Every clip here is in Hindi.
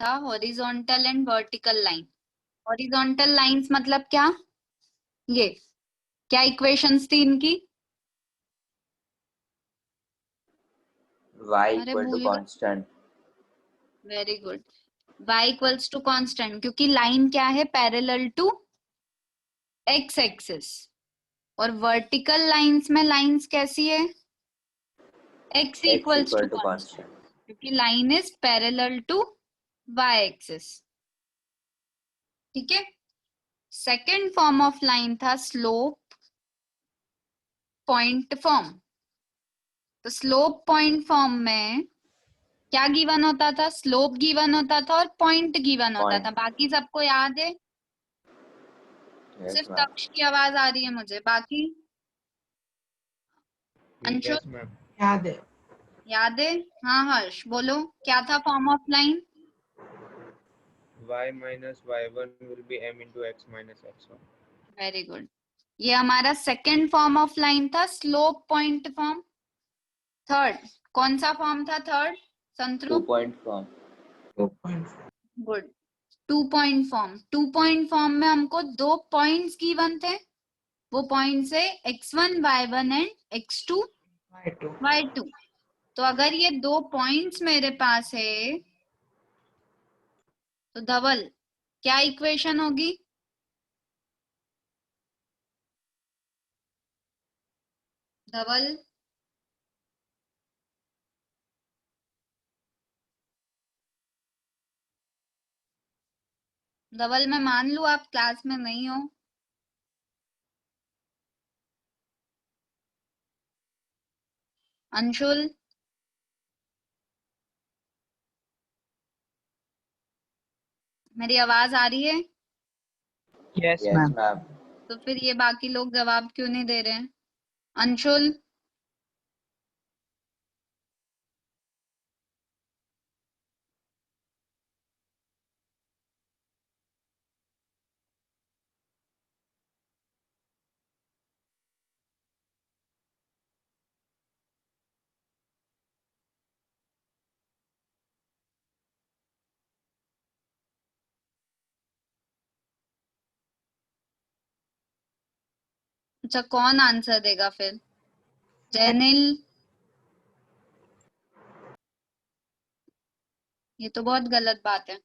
था horizontal and vertical line. Horizontal lines मतलब क्या, ये क्या इक्वेशंस थी इनकी? y अरे equal to भूल गए। constant। Very good. y equals to constant, क्योंकि लाइन क्या है, पैरेलल टू एक्स एक्सिस। और वर्टिकल लाइंस में लाइंस कैसी है, x x equals to equal to constant, constant। क्योंकि line is parallel to y axis. ठीक है। सेकेंड फॉर्म ऑफ लाइन था स्लोप पॉइंट फॉर्म। तो स्लोप पॉइंट फॉर्म में क्या गिवन होता था, स्लोप गिवन होता था और पॉइंट गिवन होता था। Point। बाकी सबको याद है? Yes सिर्फ ma'am। तक्ष की आवाज आ रही है मुझे, बाकी अंशु यस मैम। याद है। याद है? हाँ हर्ष बोलो, क्या था form of line? y minus y1 will be m into x minus x1। Very good. ये हमारा सेकेंड फॉर्म ऑफ लाइन था, स्लोप पॉइंट फॉर्म। थर्ड कौन सा फॉर्म था, third 2 संतरू? point form। 2.4। Good. 2 point form. 2 point form में हमको 2 पॉइंट्स गिवन थे, वो पॉइंट्स है x1 y1 and x2 y2। y2। तो अगर ये 2 पॉइंट्स मेरे पास है तो धवल क्या इक्वेशन होगी? धवल धवल मैं मान लूं आप क्लास में नहीं हो। अंशुल मेरी आवाज आ रही है? Yes Yes ma'am. ma'am। तो फिर ये बाकी लोग जवाब क्यों नहीं दे रहे हैं? अंशुल अच्छा कौन आंसर देगा फिर? जैनिल, ये तो बहुत गलत बात है।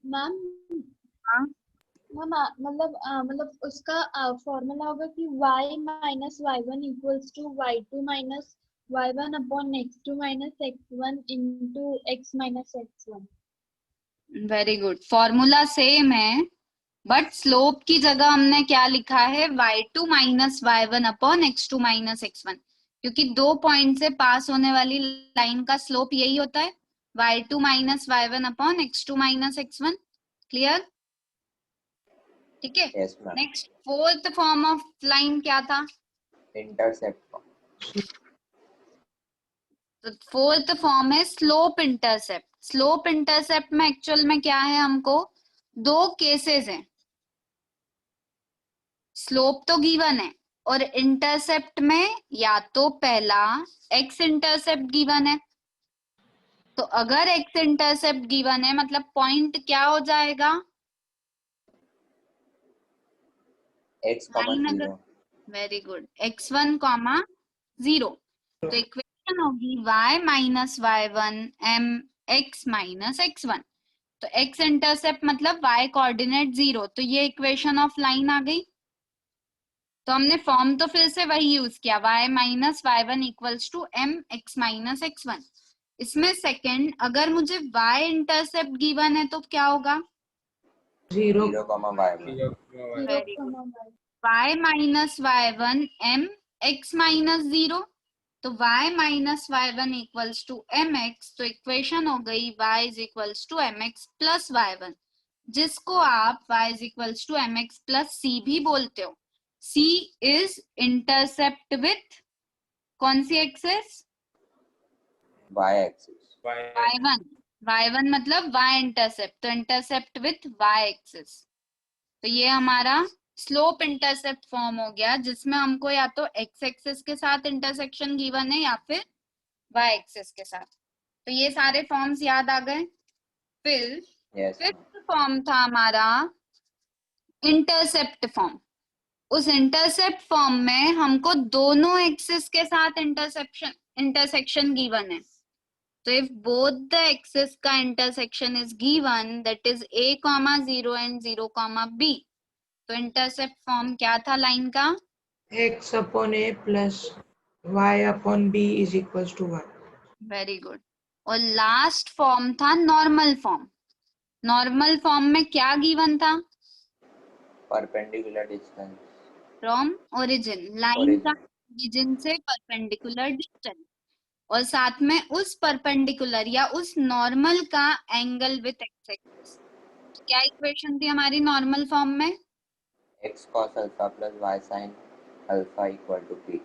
मैम हाँ मतलब उसका फॉर्मूला होगा कि y minus y1 equals to y2 minus y1 upon x2 minus x1 into x minus x1। Very good. Formula same है बट स्लोप की जगह हमने क्या लिखा है, y2 minus y1 upon x2 minus x1, क्योंकि 2 पॉइंट से पास होने वाली लाइन का स्लोप यही होता है, y2 minus y1 upon x2 minus x1। Clear? ठीक है। Yes ma'am। Next fourth form of line क्या था? Intercept form। तो फोर्थ फॉर्म है स्लोप इंटरसेप्ट। स्लोप इंटरसेप्ट में एक्चुअल में क्या है, हमको 2 केसेस हैं। स्लोप तो गिवन है और इंटरसेप्ट में या तो पहला एक्स इंटरसेप्ट गिवन है। तो अगर एक्स इंटरसेप्ट गिवन है मतलब पॉइंट क्या हो जाएगा, x, 0। Very good, x1 comma 0। तो इक्वेशन होगी y minus y1 m x minus x1। तो x इंटरसेप्ट मतलब y कोऑर्डिनेट 0, तो ये इक्वेशन ऑफ लाइन आ गई। तो हमने फॉर्म तो फिर से वही यूज किया, y minus y1 equals to m x minus x1। इसमें सेकंड अगर मुझे y इंटरसेप्ट गिवन है तो क्या होगा, 0, 0, y1। Very good, y minus y1 m x minus 0। तो y minus y1 equals to mx। तो इक्वेशन हो गई y is equals to mx plus y1, जिसको आप y is equals to mx plus c भी बोलते हो। c इज इंटरसेप्ट विथ कौन सी axis, y axis। y1। y1 मतलब y इंटरसेप्ट, तो इंटरसेप्ट विथ y एक्सिस। तो ये हमारा स्लोप इंटरसेप्ट फॉर्म हो गया, जिसमें हमको या तो एक्स एक्सिस के साथ इंटरसेक्शन गिवन है या फिर वाई एक्सिस के साथ। तो ये सारे फॉर्म्स याद आ गए। फिर Yes, ma'am. फिफ्थ फॉर्म था हमारा इंटरसेप्ट फॉर्म। उस इंटरसेप्ट फॉर्म में हमको दोनों एक्सिस के साथ इंटरसेक्शन गिवन है। तो if both the axis का intersection is given, that is a comma 0 and 0 comma b, तो इंटरसेप्ट फॉर्म क्या था लाइन का? x upon a plus y upon b is equals to 1. Very good. और लास्ट फॉर्म था नॉर्मल फॉर्म। नॉर्मल फॉर्म में क्या गिवन था? Perpendicular distance. From origin, line का Origin. ओरिजिन से परपेंडिकुलर डिस्टेंस, और साथ में उस परपेंडिकुलर या उस नॉर्मल का एंगल विथ एक्स एक्सिस। क्या इक्वेशन थी हमारी नॉर्मल फॉर्म में? X cos alpha plus y sin alpha equal to p.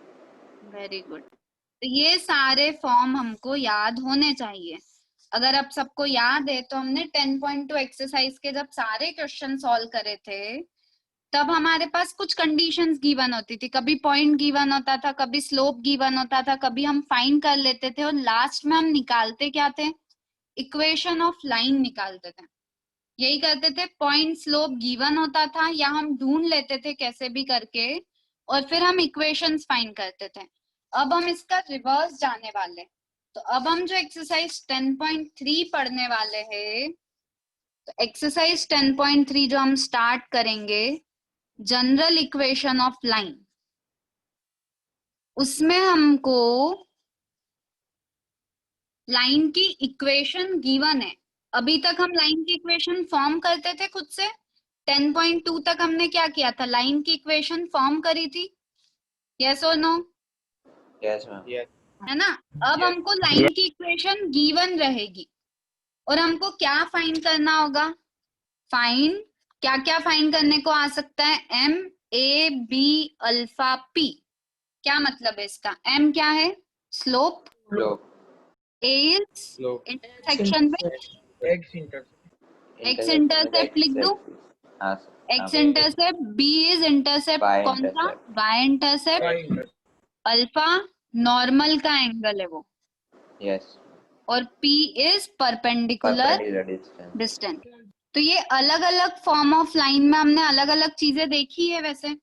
Very good. तो ये सारे फॉर्म हमको याद होने चाहिए। अगर अब सबको याद है तो हमने 10.2 एक्सरसाइज के जब सारे क्वेश्चन सॉल्व करे थे तब हमारे पास कुछ कंडीशंस गिवन होती थी। कभी पॉइंट गिवन होता था, कभी स्लोप गिवन होता था, कभी हम फाइंड कर लेते थे और लास्ट में हम निकालते क्या थे? इक्वेशन ऑफ लाइन निकालते थे। यही करते थे, पॉइंट स्लोप गिवन होता था या हम ढूंढ लेते थे कैसे भी करके और फिर हम इक्वेशंस फाइंड करते थे। अब हम इसका रिवर्स जाने वाले। तो अब हम जो एक्सरसाइज 10.3 पढ़ने वाले हैं, तो एक्सरसाइज 10.3 जो हम स्टार्ट करेंगे, जनरल इक्वेशन ऑफ लाइन, उसमें हमको लाइन की इक्वेशन गिवन है। अभी तक हम लाइन की इक्वेशन फॉर्म करते थे खुद से। 10.2 तक हमने क्या किया था? लाइन की इक्वेशन फॉर्म करी थी। यस और नो? Yes, ma'am. Yes. है ना? अब हमको लाइन की इक्वेशन गिवन रहेगी और हमको क्या फाइंड करना होगा? फाइंड क्या क्या फाइंड करने को आ सकता है? M a b alpha p. क्या मतलब है इसका? एम क्या है? Slope. Slope. A is Slope. Intersection with X intercept. X Intersection with intercept लिख दो। axis. हाँ, x intercept, b is intercept, Y कौन सा? intercept. Y intercept. Y intercept. Alpha normal का एंगल है वो, Yes. और p is perpendicular Perpendicular distance. Distance. तो ये अलग अलग फॉर्म ऑफ लाइन में हमने अलग अलग चीजें देखी है वैसे,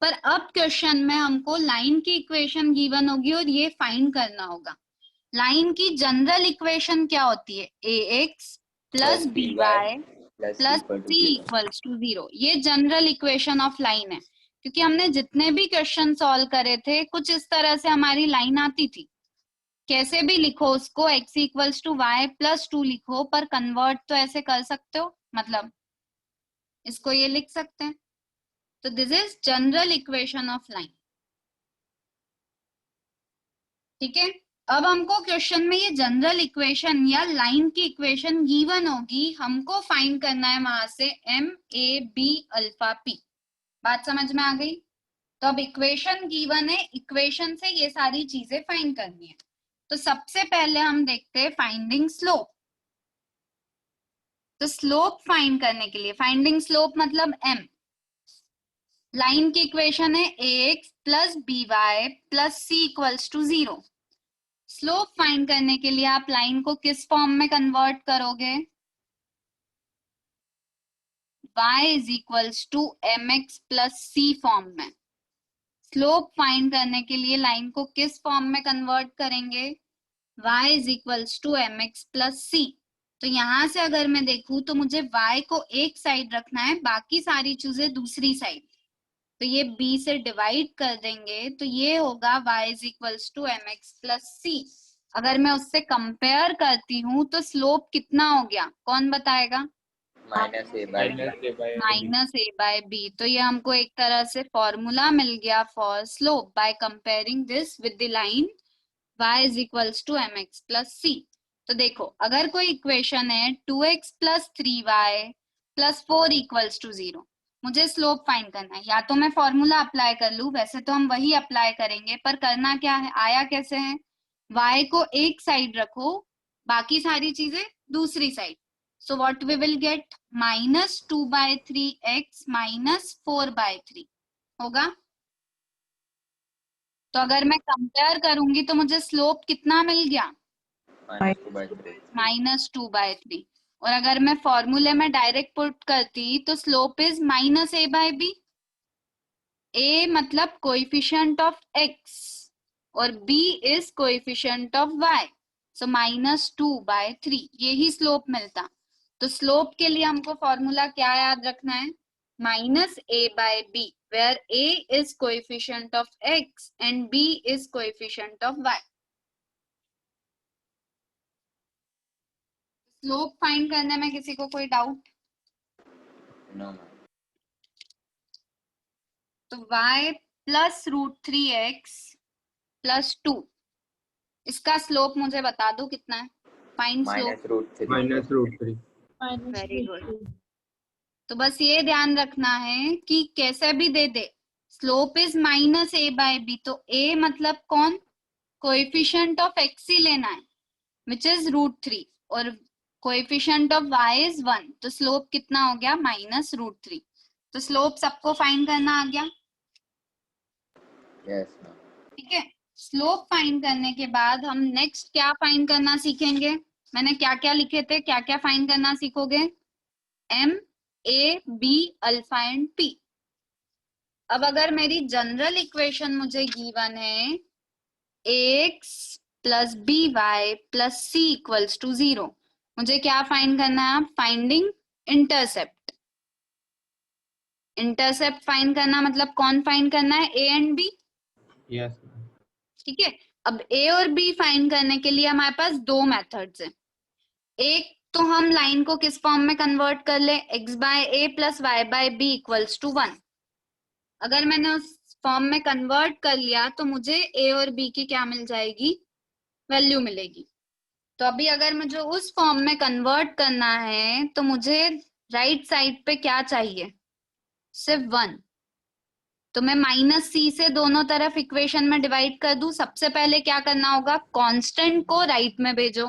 पर अब क्वेश्चन में हमको लाइन की इक्वेशन गिवन होगी और ये फाइंड करना होगा। लाइन की जनरल इक्वेशन क्या होती है? A x plus b y plus plus equal to c 0. Equals to 0। ये जनरल इक्वेशन ऑफ लाइन है, क्योंकि हमने जितने भी क्वेश्चन सॉल्व करे थे कुछ इस तरह से हमारी लाइन आती थी। कैसे भी लिखो उसको, x equals to y plus 2 लिखो, पर कन्वर्ट तो ऐसे कर सकते हो, मतलब इसको ये लिख सकते हैं। तो this is general equation of line. ठीक है, अब हमको क्वेश्चन में ये जनरल इक्वेशन या लाइन की इक्वेशन गिवन होगी, हमको फाइंड करना है वहां से m a b alpha p. बात समझ में आ गई? तो अब इक्वेशन गिवन है, इक्वेशन से ये सारी चीजें फाइंड करनी है। तो सबसे पहले हम देखते हैं फाइंडिंग स्लोप। तो स्लोप फाइंड करने के लिए, फाइंडिंग स्लोप मतलब एम, लाइन की इक्वेशन है a x plus b y plus c equals to 0। Slope find करने के लिए आप लाइन को किस फॉर्म में कन्वर्ट करोगे? y is equals to m x plus c form में। स्लोप फाइंड करने के लिए लाइन को किस फॉर्म में कन्वर्ट करेंगे? y is equals to m x plus c. तो यहां से अगर मैं देखूं तो मुझे y को एक साइड रखना है, बाकी सारी चीजें दूसरी साइड। तो ये b से डिवाइड कर देंगे तो ये होगा y is equals to m x plus c. अगर मैं उससे कंपेयर करती हूँ तो स्लोप कितना हो गया? कौन बताएगा? Minus a by b. Minus a by b. Minus a by b. तो ये हमको एक तरह से फॉर्मूला मिल गया for slope by comparing this with the line y is equals to m x plus c. तो देखो, अगर कोई इक्वेशन है 2x plus 3y plus 4 equals to 0, मुझे स्लोप फाइंड करना है। या तो मैं फॉर्मूला अप्लाई कर लूं, वैसे तो हम वही अप्लाई करेंगे, पर करना क्या है, आया कैसे है? y को एक साइड रखो, बाकी सारी चीजें दूसरी side. So what we will get? -2/3x -4/3 होगा. तो अगर मैं कंपेयर करूंगी तो मुझे स्लोप कितना मिल गया? -2/3. -2/3. और अगर मैं फॉर्मूले में डायरेक्ट पुट करती तो स्लोप इज -a/b. a मतलब कोएफिशिएंट ऑफ x और b is coefficient of y. सो -2/3 यही स्लोप मिलता. तो स्लोप के लिए हमको फॉर्मूला क्या याद रखना है? -a/b, where a is coefficient of x and b is coefficient of y. Slope find करने में किसी को कोई डाउट? No, ma'am. तो y प्लस √3x प्लस 2, इसका स्लोप मुझे बता दो कितना है. Find slope. -√3. Very good. तो बस ये ध्यान रखना है कि कैसे भी दे दे, स्लोप इज -a/b. तो a मतलब कौन? कोएफिशिएंट ऑफ x ही लेना है, विच इज √3, और कोएफिशिएंट ऑफ y इज 1. तो स्लोप कितना हो गया? -√3. तो स्लोप सबको फाइंड करना आ गया. Yes, ma'am. ठीक है. स्लोप फाइंड करने के बाद हम नेक्स्ट क्या फाइंड करना सीखेंगे? मैंने क्या क्या लिखे थे, क्या क्या फाइंड करना सीखोगे? m, a, b, alpha and p. अब अगर मेरी जनरल इक्वेशन मुझे गिवन है ax plus by plus c equals to 0, मुझे क्या फाइंड करना है? Finding intercept. इंटरसेप्ट फाइंड करना मतलब कौन फाइंड करना है? a and b. Yes. ठीक है. अब a और b फाइंड करने के लिए हमारे पास दो मेथड्स हैं. एक तो हम लाइन को किस फॉर्म में कन्वर्ट कर ले? x/a plus y/b equals to 1. अगर मैंने उस फॉर्म में कन्वर्ट कर लिया तो मुझे a और b की क्या मिल जाएगी? वैल्यू मिलेगी. तो अभी अगर मुझे उस फॉर्म में कन्वर्ट करना है तो मुझे राइट साइड पे क्या चाहिए? सिर्फ 1. तो मैं -c से दोनों तरफ इक्वेशन में डिवाइड कर दूं. सबसे पहले क्या करना होगा? कांस्टेंट को राइट में भेजो,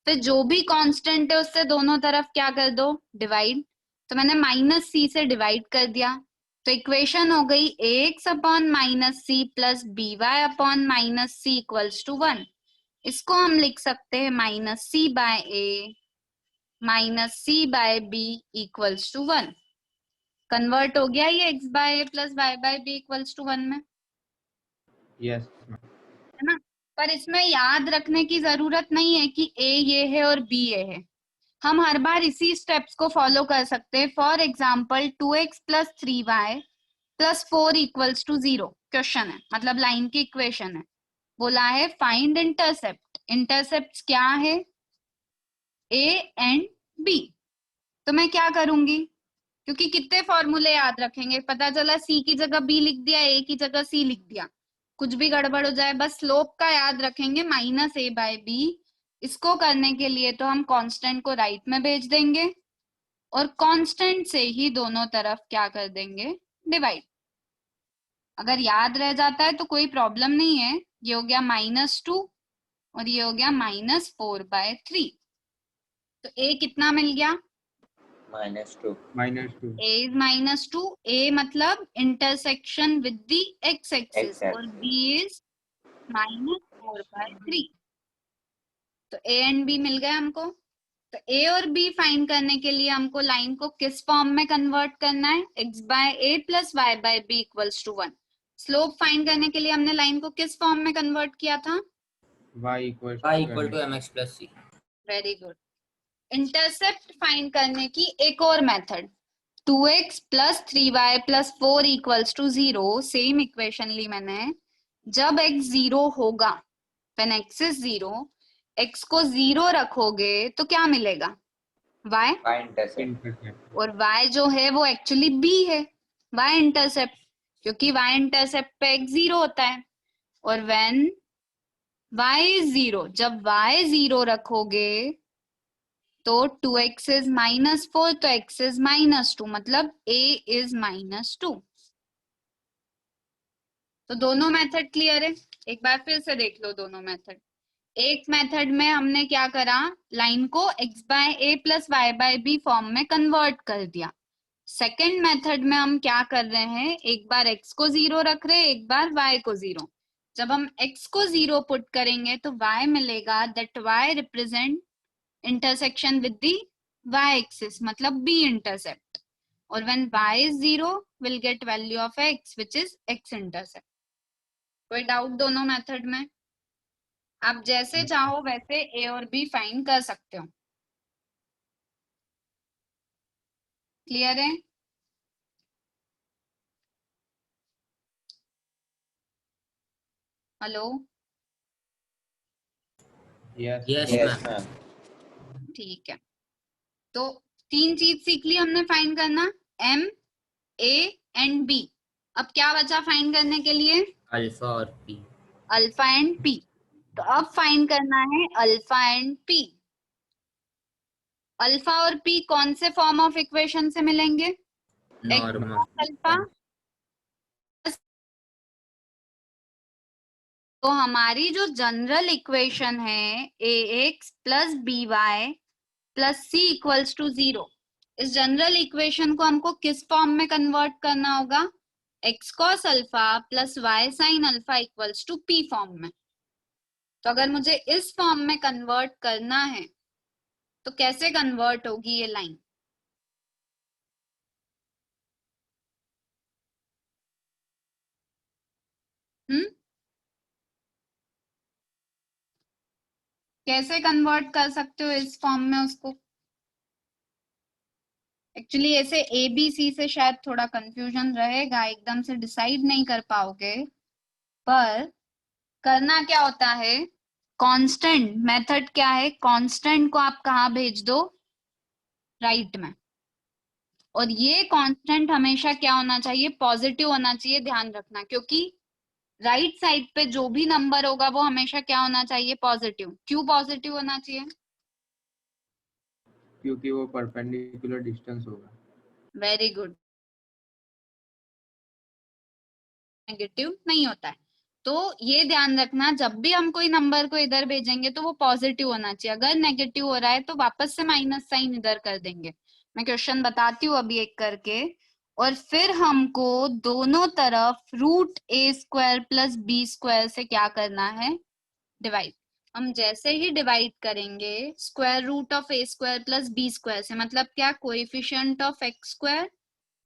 फिर जो भी कांस्टेंट है उससे दोनों तरफ क्या कर दो? डिवाइड. तो मैंने -c से डिवाइड कर दिया. तो इक्वेशन हो गई ax/-c plus by/-c equals to 1. इसको हम लिख सकते हैं -c/a -c/b equals to 1. Convert हो गया ये x/a plus y/b equals to 1 में, Yes, ma'am. है ना. पर इसमें याद रखने की जरूरत नहीं है कि a ये है और b ये है. हम हर बार इसी स्टेप्स को फॉलो कर सकते हैं. For example 2x plus 3y plus 4 equals to 0 question है, मतलब लाइन की इक्वेशन है. बोला है फाइंड इंटरसेप्ट. इंटरसेप्ट क्या है? a and b. तो मैं क्या करूंगी? क्योंकि कितने फॉर्मूले याद रखेंगे? पता चला c की जगह b लिख दिया, a की जगह c लिख दिया, कुछ भी गड़बड़ हो जाए. बस स्लोप का याद रखेंगे -a/b. इसको करने के लिए तो हम कांस्टेंट को राइट में भेज देंगे और कांस्टेंट से ही दोनों तरफ क्या कर देंगे? डिवाइड. अगर याद रह जाता है तो कोई प्रॉब्लम नहीं है. ये हो गया -2 और ये हो गया -4/3. तो a कितना मिल गया? -2. -2. a is -2. a मतलब intersection with the x axis और b इज -4/3. तो a एंड b मिल गए हमको. तो a और b फाइंड करने के लिए हमको लाइन को किस फॉर्म में कन्वर्ट करना है? x/a plus y/b equals to 1. Slope find करने के लिए हमने लाइन को किस फॉर्म में कन्वर्ट किया था? Y equals y to equal to mx. mx plus c. Very good. Intercept find करने की एक और method, 2x plus 3y plus 4 equals to 0. Same equation ली मैंने. जब x 0 होगा, व्हेन x इज 0, x को 0 रखोगे तो क्या मिलेगा? y. y intercept. Intercept. और y जो है वो एक्चुअली b है, y इंटरसेप्ट, क्योंकि y इंटरसेप्ट पे x 0 होता है. और व्हेन y इज 0, जब y 0 रखोगे तो 2x इज -4, तो x इज -2, मतलब a इज -2. तो दोनों मेथड क्लियर है? एक बार फिर से देख लो दोनों मेथड. एक मेथड में हमने क्या करा, लाइन को x by a plus y by b form में कन्वर्ट कर दिया। सेकेंड मेथड में हम क्या कर रहे हैं, एक बार x को 0 रख रहे हैं, एक बार y को 0। जब हम x को 0 पुट करेंगे तो y मिलेगा, that y represent intersection with the y axis, मतलब b इंटरसेप्ट। और when y is 0 will get value of x which is x intercept. कोई डाउट दोनों मेथड में? आप जैसे चाहो वैसे ए और बी फाइंड कर सकते हो। क्लियर है? Hello, Yes. Yes, Yes, ma'am. ma'am. ठीक है। तो तीन चीज सीख ली हमने फाइंड करना, m, a एंड b। अब क्या बचा फाइंड करने के लिए? अल्फा और पी। Alpha and p। तो अब फाइंड करना है अल्फा एंड p। अल्फा और p कौन से फॉर्म ऑफ इक्वेशन से मिलेंगे? नॉर्मल। अल्फा। तो हमारी जो जनरल इक्वेशन है ax plus by plus c equals to 0, इस जनरल इक्वेशन को हमको किस फॉर्म में कन्वर्ट करना होगा? x cos alpha plus y sin alpha equals to p form में। तो अगर मुझे इस फॉर्म में कन्वर्ट करना है तो कैसे कन्वर्ट होगी ये लाइन? कैसे कन्वर्ट कर सकते हो इस फॉर्म में उसको? एक्चुअली ऐसे ए बी सी से शायद थोड़ा कंफ्यूजन रहेगा, एकदम से डिसाइड नहीं कर पाओगे, पर करना क्या होता है, कांस्टेंट मेथड क्या है, कांस्टेंट को आप कहाँ भेज दो? राइट में। और ये कांस्टेंट हमेशा क्या होना चाहिए? पॉजिटिव होना चाहिए, ध्यान रखना, क्योंकि राइट साइड पे जो भी नंबर होगा वो हमेशा क्या होना चाहिए? पॉजिटिव। क्यों पॉजिटिव होना चाहिए? क्योंकि वो परपेंडिकुलर डिस्टेंस होगा। Very good. नेगेटिव नहीं होता है। तो ये ध्यान रखना, जब भी हम कोई नंबर को इधर भेजेंगे तो वो पॉजिटिव होना चाहिए। अगर नेगेटिव हो रहा है तो वापस से माइनस साइन इधर कर देंगे। मैं क्वेश्चन बताती हूँ अभी एक करके। और फिर हमको दोनों तरफ root a square plus b square से क्या करना है? डिवाइड। हम जैसे ही डिवाइड करेंगे square root of a square plus b square से, मतलब क्या? कोएफिशिएंट ऑफ एक्स स्क्वायर,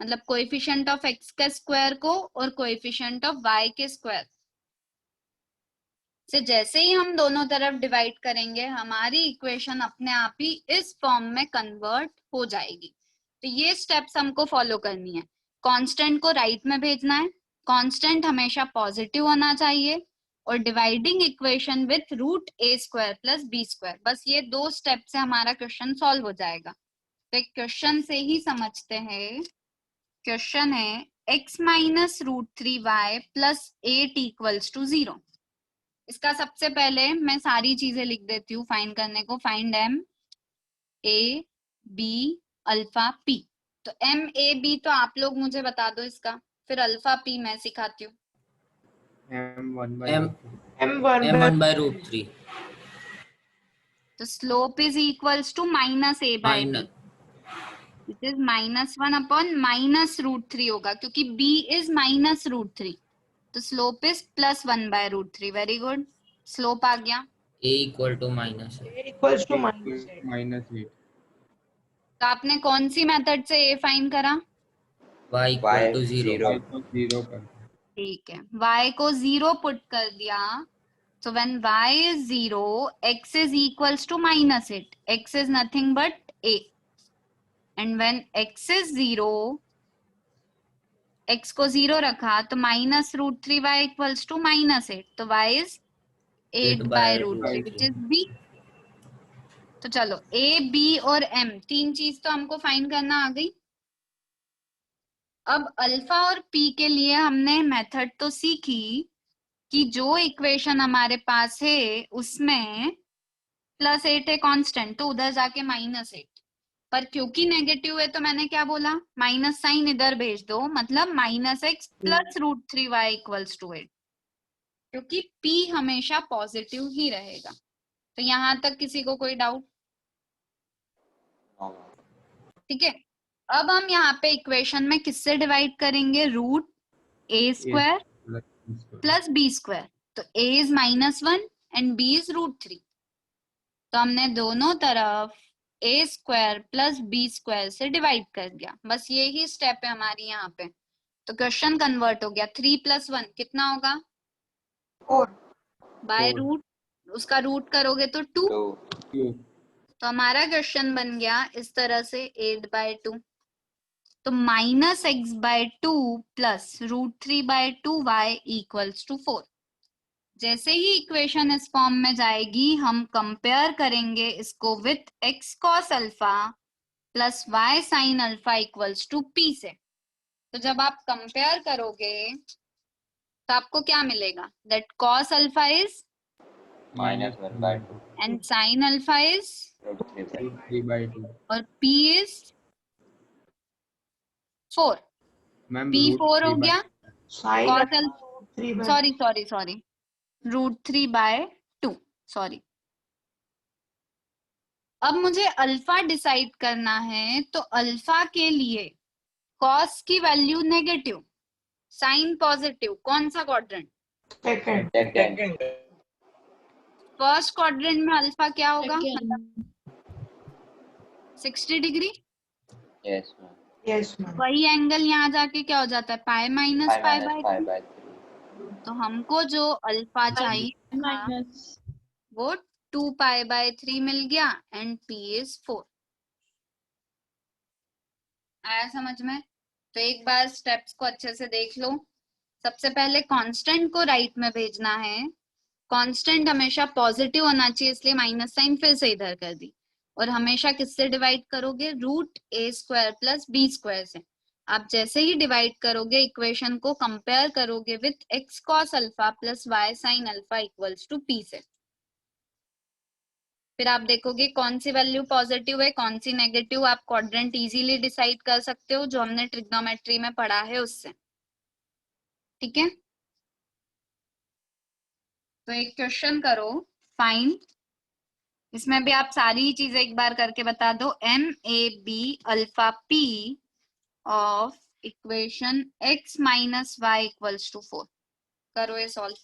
मतलब कोएफिशिएंट ऑफ एक्स के स्क्वायर को और कोएफिशिएंट ऑफ वाई के स्क्वायर से जैसे ही हम दोनों तरफ डिवाइड करेंगे हमारी इक्वेशन अपने आप ही इस फॉर्म में कन्वर्ट हो जाएगी। तो ये स्टेप्स हमको फॉलो करनी है। कांस्टेंट को राइट में भेजना है, कांस्टेंट हमेशा पॉजिटिव होना चाहिए, और dividing equation with root a square plus b square. बस ये दो स्टेप से हमारा क्वेश्चन सॉल्व हो जाएगा। तो एक क्वेश्चन से ही समझते हैं। क्वेश्चन है x minus root 3y plus 8 equals to 0। इसका सबसे पहले मैं सारी चीजें लिख देती हूँ फाइंड करने को। Find m a b alpha p। तो m a b तो आप लोग मुझे बता दो इसका, फिर अल्फा p मैं सिखाती हूँ। m1 by m1 by root 3 तो slope is equals to minus a by b, minus it is -1 upon minus root 3 होगा, क्योंकि b इज माइनस रूट 3। तो slope is +1 by root 3। Very good, slope आ गया। a equal to minus a equals to -8. -8 तो आपने कौन सी मेथड से a फाइंड करा? y equal to 0 0. y को 0 कर ठीक है, y को 0 पुट कर दिया। So when y is 0, x is equals to -8. x is nothing but a. And when x is 0, x को 0 रखा तो -√3y equals to -8. तो y is 8 by root 3 which is b. तो चलो a, b और m तीन चीज तो हमको फाइंड करना आ गई। अब अल्फा और p के लिए हमने मेथड तो सीखी कि जो इक्वेशन हमारे पास है उसमें +8 है कांस्टेंट, तो उधर जाके -8। पर क्योंकि नेगेटिव है तो मैंने क्या बोला? माइनस साइन इधर भेज दो, मतलब -x plus √3y equals to 8, क्योंकि p हमेशा पॉजिटिव ही रहेगा। तो यहाँ तक किसी को कोई डाउट? No ma'am. ठीक है, अब हम यहाँ पे इक्वेशन में किससे डिवाइड करेंगे? Root a square plus b square. तो a is -1 and b is √3। तो हमने दोनों तरफ a square plus b square से डिवाइड कर दिया। बस ये ही स्टेप है हमारी यहाँ पे। तो क्वेश्चन कन्वर्ट हो गया। 3 + 1 कितना होगा? 4. बाय रूट, उसका रूट करोगे तो 2। 2 तो हमारा क्वेश्चन बन गया इस तरह से 8/2। तो -x/2 plus √3/2y equals to 4। जैसे ही इक्वेशन इस फॉर्म में जाएगी, हम कंपेयर करेंगे इसको with x cos alpha plus y sin alpha equals to p से। तो जब आप कंपेयर करोगे तो आपको क्या मिलेगा? That cos alpha is -1/2 and sin alpha is √3/2 और p इज 4। मैम p 4 हो गया। Sin cos alpha, 3/2. Sorry √3/2, sorry. अब मुझे अल्फा डिसाइड करना है, तो अल्फा के लिए कॉस की वैल्यू नेगेटिव, साइन पॉजिटिव, कौन सा quadrant? Second. Second first quadrant में अल्फा क्या होगा? Second. 60 degree. Yes ma'am. Yes, ma'am. वही एंगल यहाँ जाके क्या हो जाता है? पाई माइनस पाई बाय 5/3 तो हमको जो अल्फा चाहिए था Minus. वो 2π/3 मिल गया एंड p इज 4। आया समझ में? तो एक बार स्टेप्स को अच्छे से देख लो। सबसे पहले कांस्टेंट को राइट में भेजना है। कांस्टेंट हमेशा पॉजिटिव होना चाहिए, इसलिए माइनस साइन फिर से इधर कर दी। और हमेशा किससे डिवाइड करोगे? √a² प्लस b स्क्वायर से। आप जैसे ही डिवाइड करोगे, इक्वेशन को कंपेयर करोगे with x cos alpha plus y sin alpha equals to p से। फिर आप देखोगे कौन सी वैल्यू पॉजिटिव है, कौन सी नेगेटिव। आप क्वाड्रेंट इजीली डिसाइड कर सकते हो, जो हमने ट्रिग्नोमेट्री में पढ़ा है उससे। ठीक है, तो एक क्वेश्चन करो, फाइंड। इसमें भी आप सारी चीजें एक बार करके बता दो। MAB alpha P of equation x minus y equals to 4। करो ये सॉल्व।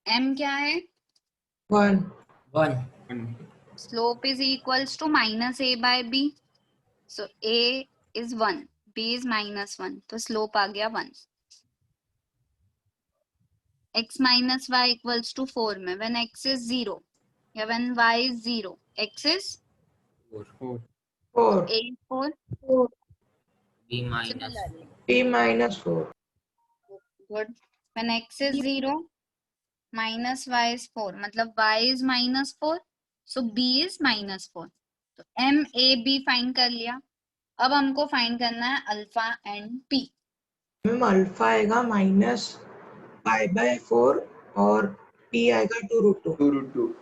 M क्या है? 1. 1. Slope is equals to -a/b। So a is 1, b is -1, तो स्लोप आ गया 1। x minus y equals to 4 में व्हेन x इज 0 या when y is 0, x is 4 4. a is 4। B minus. Similarly, P minus 4. good. When x is 0, minus y is 4, मतलब y is -4, so b is -4। तो m a b फाइंड कर लिया। अब हमको फाइंड करना है alpha and p। Ma'am alpha आएगा -π/4 और P आएगा 2√2. 2√2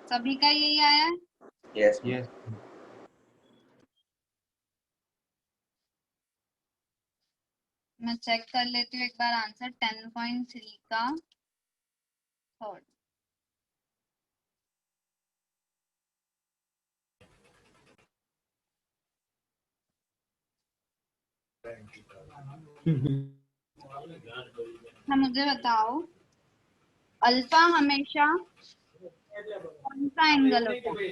सभी का यही आया है? यस यस मैं चेक कर लेती हूँ एक बार आंसर। 10.3 का थर्ड। हाँ, मुझे बताओ अल्फा हमेशा कौन सा एंगल होता है?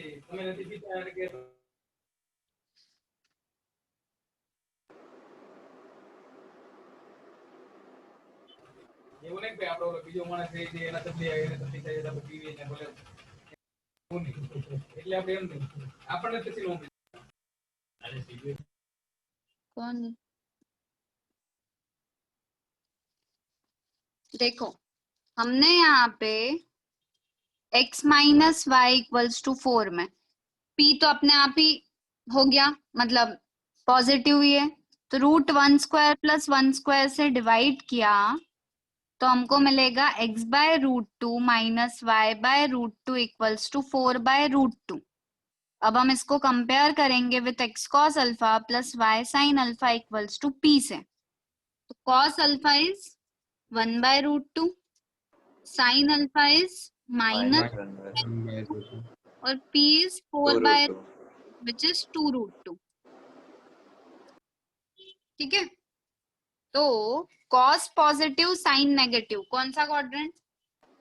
कौन? देखो हमने यहाँ पे x minus y equals to 4 में p तो अपने आप ही हो गया, मतलब पॉजिटिव ही है, तो रूट 1 स्क्वायर प्लस 1 स्क्वायर से डिवाइड किया तो हमको मिलेगा x by root 2 minus y by root 2 equals to 4 by root 2। अब हम इसको कंपेयर करेंगे with x cos alpha plus y sin alpha equals to p से। तो cos alpha is 1 by root 2, sin alpha is minus minus 1 by 1 by root 2. और p is 4 2 by root 2. Which is 2 root 2। ठीक है, तो cos पॉजिटिव sin नेगेटिव कौन सा quadrant?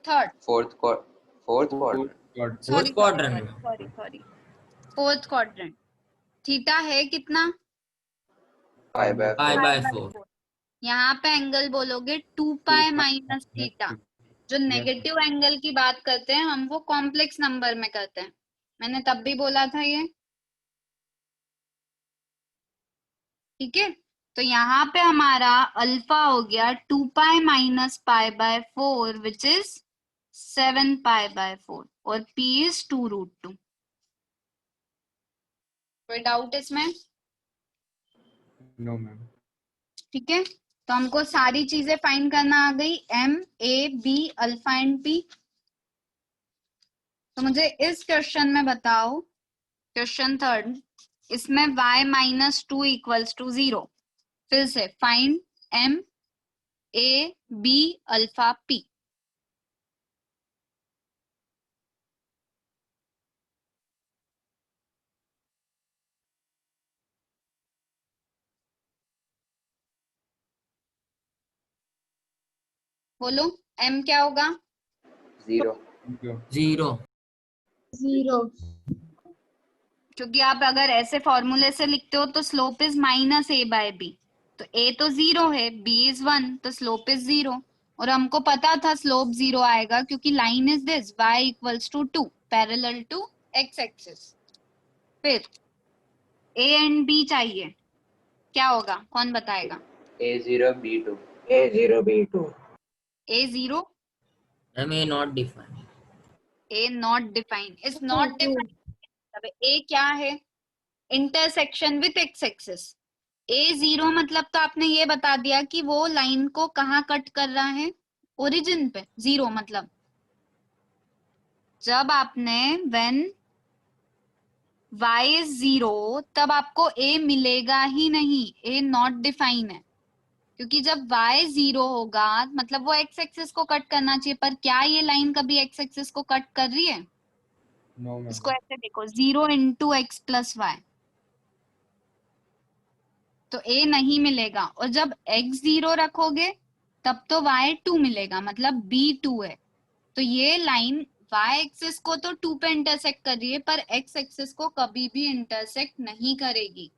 Third, Fourth quadrant. God. Sorry quadrant. Sorry fourth quadrant. Theta है कितना? Pi by Pi 4. by 4. यहाँ पे एंगल बोलोगे 2 पाई माइनस थीटा। जो नेगेटिव एंगल की बात करते हैं हम वो कॉम्प्लेक्स नंबर में करते हैं, मैंने तब भी बोला था ये। ठीक है, तो यहाँ पे हमारा अल्फा हो गया 2 pi minus pi by 4 which is 7 pi by 4 और p इज 2 रूट 2। कोई डाउट इसमें? No, ma'am. ठीक है, तो हमको सारी चीजें फाइंड करना आ गई, m a b alpha and p। तो मुझे इस क्वेश्चन में बताओ, क्वेश्चन थर्ड, इसमें y माइनस 2 इक्वल्स टू 0। फिर से find m a b alpha p। बोलो m क्या होगा? 0. Thank you. 0. 0. क्योंकि आप अगर ऐसे फॉर्मूले से लिखते हो तो slope is minus a by b, तो a तो 0 है, b इज 1, तो स्लोप इज 0। और हमको पता था स्लोप 0 आएगा क्योंकि line is this y equals to 2 parallel to x axis. फिर a एंड b चाहिए, क्या होगा कौन बताएगा? A0 B2. A0 B2. a 0 M A not defined. a not define is not define. अब a क्या है? Intersection with x axis. A0 मतलब तो आपने ये बता दिया कि वो लाइन को कहाँ कट कर रहा है? ओरिजिन पे। 0 मतलब जब आपने व्हेन y इज 0 तब आपको a मिलेगा ही नहीं, a नॉट डिफाइन है। क्योंकि जब y 0 होगा मतलब वो x एक्सिस को कट करना चाहिए, पर क्या ये लाइन कभी x एक्सिस को कट कर रही है? No, ma'am. इसको ऐसे देखो 0 इंटू एक्स प्लस वाई, तो a नहीं मिलेगा। और जब x 0 रखोगे तब तो y 2 मिलेगा, मतलब b 2 है। तो ये लाइन y एक्सिस को तो 2 पे इंटरसेक्ट कर रही है पर x एक्सिस को कभी भी इंटरसेक्ट नहीं करेगी,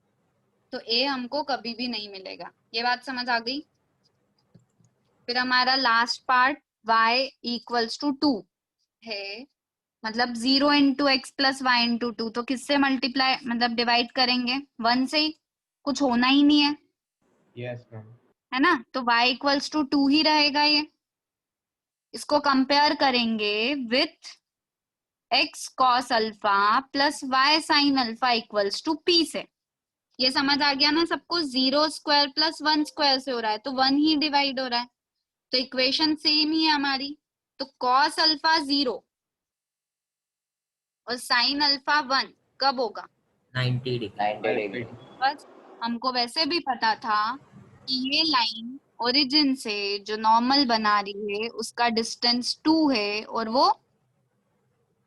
तो a हमको कभी भी नहीं मिलेगा। ये बात समझ आ गई? फिर हमारा last part y equals to 2 है, मतलब 0 into x plus y into 2, तो किससे मल्टीप्लाई मतलब डिवाइड करेंगे? 1 से ही, कुछ होना ही नहीं है, Yes, ma'am. है ना? तो y इक्वल्स टू 2 ही रहेगा ये। इसको कंपेयर करेंगे with x cos alpha plus y sin alpha equals to p से। ये समझ आ गया ना सबको? 0 स्क्वायर प्लस 1 स्क्वायर से हो रहा है तो 1 ही डिवाइड हो रहा है, तो इक्वेशन सेम ही है हमारी। तो cos अल्फा 0 और sin अल्फा 1 कब होगा? 90 degree. 90 degree. बस हमको वैसे भी पता था कि ये लाइन ओरिजिन से जो नॉर्मल बना रही है उसका डिस्टेंस 2 है और वो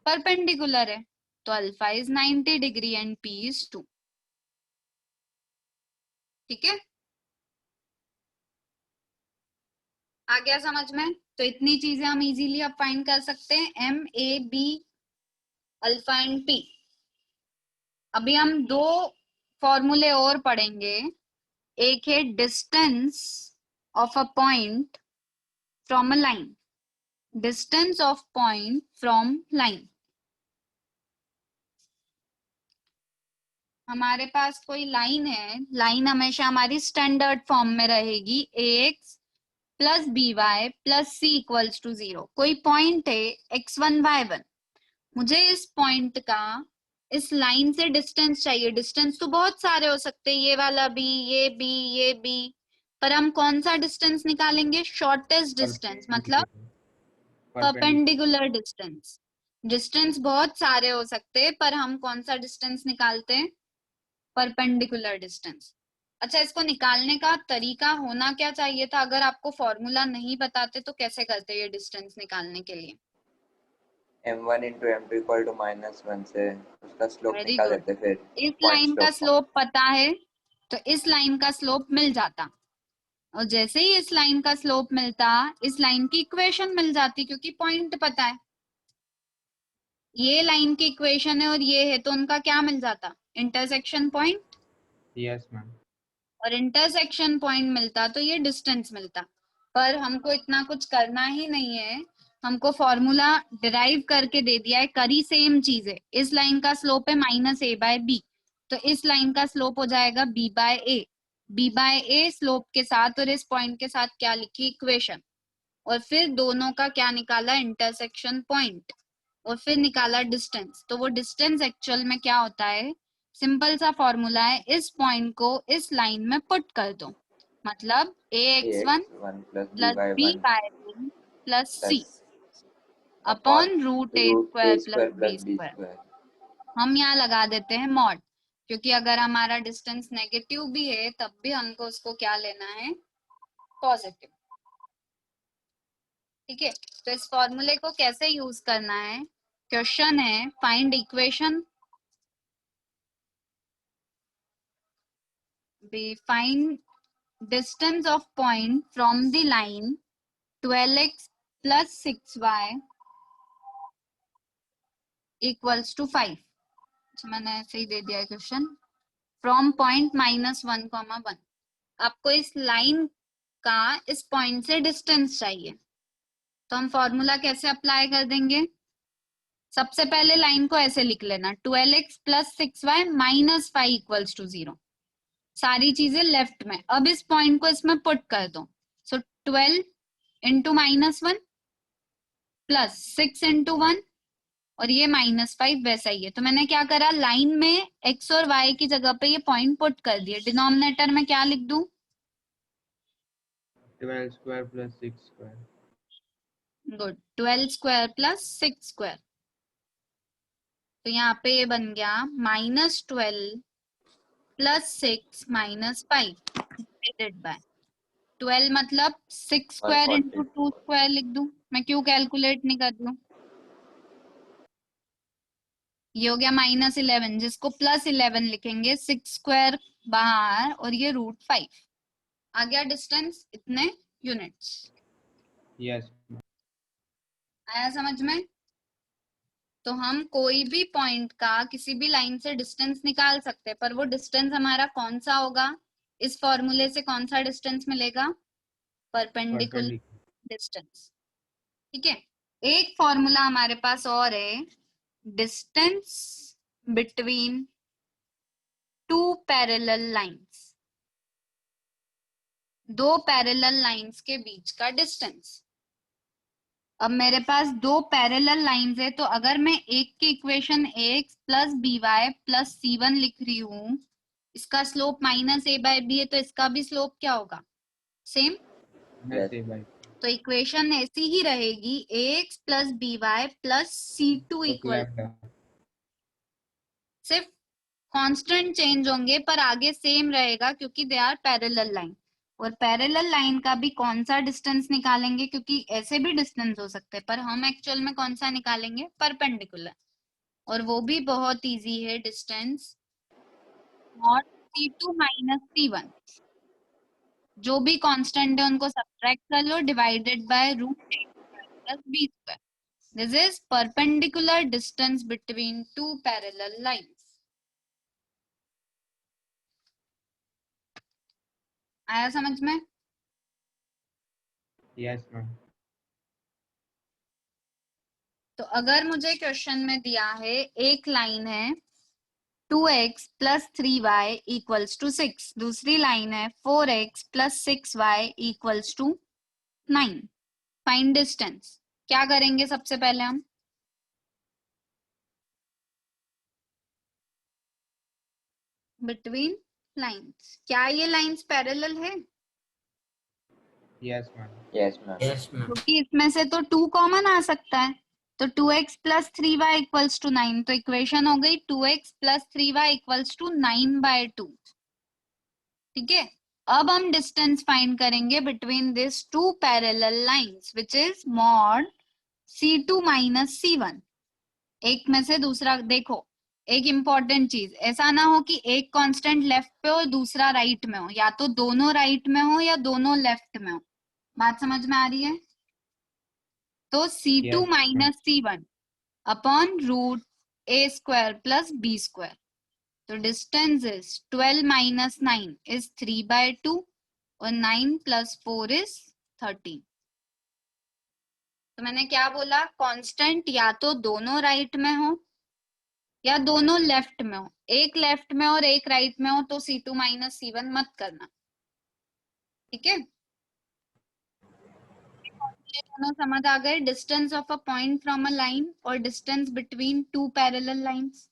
परपेंडिकुलर है, तो alpha is 90 degree and p is 2। ठीक है, आ गया समझ में? तो इतनी चीजें हम इजीली अब फाइंड कर सकते हैं, m a b alpha and p। अभी हम दो फॉर्मूले और पढ़ेंगे, एक है distance of a point from a line. Distance of point from line. हमारे पास कोई लाइन है, लाइन हमेशा हमारी स्टैंडर्ड फॉर्म में रहेगी ax plus by plus c equals to 0. कोई पॉइंट है x1 y1, मुझे इस पॉइंट का इस लाइन से डिस्टेंस चाहिए. डिस्टेंस तो बहुत सारे हो सकते हैं, ये वाला भी, ये भी, ये भी, पर हम कौन सा डिस्टेंस निकालेंगे? शॉर्टेस्ट डिस्टेंस, मतलब परपेंडिकुलर डिस्टेंस. डिस्टेंस बहुत सारे हो सकते हैं, पर हम कौन सा डिस्टेंस निकालते हैं? Perpendicular distance. अच्छा, इसको निकालने का तरीका होना क्या चाहिए था? अगर आपको फॉर्मूला नहीं बताते तो कैसे करते ये डिस्टेंस निकालने के लिए? m1 into m2 equal to -1 से उसका स्लोप वेरी निकाल गुड. देते, फिर इस पॉइंट लाइन का स्लोप स्लोप पता है तो इस लाइन का स्लोप मिल जाता, और जैसे ही इस लाइन का स्लोप मिलता, इस लाइन की इक्वेशन मिल जाती, क्योंकि पॉइंट पता है. ये लाइन की इक्वेशन है और ये है, तो उनका क्या मिल जाता? Intersection point. Yes ma'am. और इंटरसेक्शन पॉइंट मिलता तो ये डिस्टेंस मिलता. पर हमको इतना कुछ करना ही नहीं है, हमको फॉर्मूला डिराइव करके दे दिया है. करी सेम चीज है. इस लाइन का स्लोप है -a/b, तो इस लाइन का स्लोप हो जाएगा b/a. b/a स्लोप के साथ और इस पॉइंट के साथ क्या लिखी? इक्वेशन. और फिर दोनों का क्या निकाला? Intersection point. और फिर निकाला डिस्टेंस. तो वो डिस्टेंस एक्चुअल में क्या होता है? सिंपल सा फॉर्मूला है, इस पॉइंट को इस लाइन में पुट कर दो, मतलब ax1 ax1 plus plus by1 by1 plus c plus upon root a root a square plus square b plus b square. Square. हम यहाँ लगा देते हैं मॉड, क्योंकि अगर हमारा डिस्टेंस नेगेटिव भी है तब भी हमको उसको क्या लेना है? पॉजिटिव. ठीक है. तो इस फॉर्मूले को कैसे यूज करना है? क्वेश्चन है find equation, find distance of point from the line 12x plus 6y equals to 5. मैंने ऐसे ही दे दिया है क्वेश्चन. From point -1, 1. आपको इस लाइन का इस पॉइंट से डिस्टेंस चाहिए, तो हम फॉर्मूला कैसे अप्लाई कर देंगे? सबसे पहले लाइन को ऐसे लिख लेना, 12x plus 6y minus 5 equals to 0. सारी चीजें लेफ्ट में. अब इस पॉइंट को इसमें पुट कर दो. सो 12 इंटू -1 प्लस 6 इंटू 1, और ये -5 वैसा ही है. तो मैंने क्या करा? लाइन में x और y की जगह पे ये पॉइंट पुट कर दिए. डिनोमिनेटर में क्या लिख दूं? 12 square plus 6 square. Good. 12 square plus 6 square. तो यहाँ पे ये बन गया -12 प्लस 6 माइनस 5 डिवाइडेड बाय 12, मतलब 6 स्क्वायर इंटू 2 स्क्वायर लिख दूं. मैं क्यों कैलकुलेट नहीं कर दूं? ये हो गया -11, जिसको +11 लिखेंगे. 6 स्क्वायर बाहर और ये √5 आ गया. डिस्टेंस इतने यूनिट्स. यस. आया समझ में? तो हम कोई भी पॉइंट का किसी भी लाइन से डिस्टेंस निकाल सकते हैं, पर वो डिस्टेंस हमारा कौन सा होगा? इस फॉर्मूले से कौन सा डिस्टेंस मिलेगा? Perpendicular distance. ठीक है. एक फॉर्मूला हमारे पास और है, distance between two parallel lines. दो पैरेलल लाइंस के बीच का डिस्टेंस. अब मेरे पास दो पैरेलल लाइंस है, तो अगर मैं एक की equation ax plus by plus c1 लिख रही हूं, इसका स्लोप -a/b है, तो इसका भी स्लोप क्या होगा? सेम. तो इक्वेशन ऐसी ही रहेगी, ax plus by plus c2 equal. सिर्फ कांस्टेंट चेंज होंगे, पर आगे सेम रहेगा, क्योंकि दे आर पैरेलल लाइन. और पैरेलल लाइन का भी कौन सा डिस्टेंस निकालेंगे? क्योंकि ऐसे भी डिस्टेंस हो सकते हैं, पर हम एक्चुअल में कौन सा निकालेंगे? परपेंडिकुलर. और वो भी बहुत इजी है. Distance not c2 minus c1, जो भी कांस्टेंट है उनको सब्ट्रैक्ट कर लो, divided by √a plus b square. This is perpendicular distance between two parallel lines. आया समझ में? Yes ma'am. तो अगर मुझे क्वेश्चन में दिया है एक लाइन है 2x plus 3y equals to 6, दूसरी लाइन है 4x plus 6y equals to 9, find distance. क्या करेंगे सबसे पहले हम? Between lines. क्या ये लाइंस पैरेलल है? Yes, ma'am. Yes, ma'am. Yes, ma'am. क्योंकि इसमें से तो 2 कॉमन आ सकता है, तो 2x plus 3y equals to 9, तो इक्वेशन हो गई 2x plus 3y equals to 9/2। ठीक है, अब हम डिस्टेंस फाइंड करेंगे between this two parallel lines which is mod c2 minus c1। एक में से दूसरा देखो, एक इंपॉर्टेंट चीज, ऐसा ना हो कि एक कांस्टेंट लेफ्ट पे हो दूसरा राइट में हो, या तो दोनों राइट में हो या दोनों लेफ्ट में हो। बात समझ में आ रही है? तो c2 Yes, minus c1 upon root a square plus b square. तो डिस्टेंस इज 12 माइनस 9 इज 3/2 और 9 प्लस 4 इज 13। तो मैंने क्या बोला, कांस्टेंट या तो दोनों राइट में हो या दोनों लेफ्ट में हो, एक लेफ्ट में और एक राइट में हो तो c2 माइनस c1 मत करना। ठीक है, ये दोनों समझ आ गए? Distance of a point from a line और distance between two parallel lines.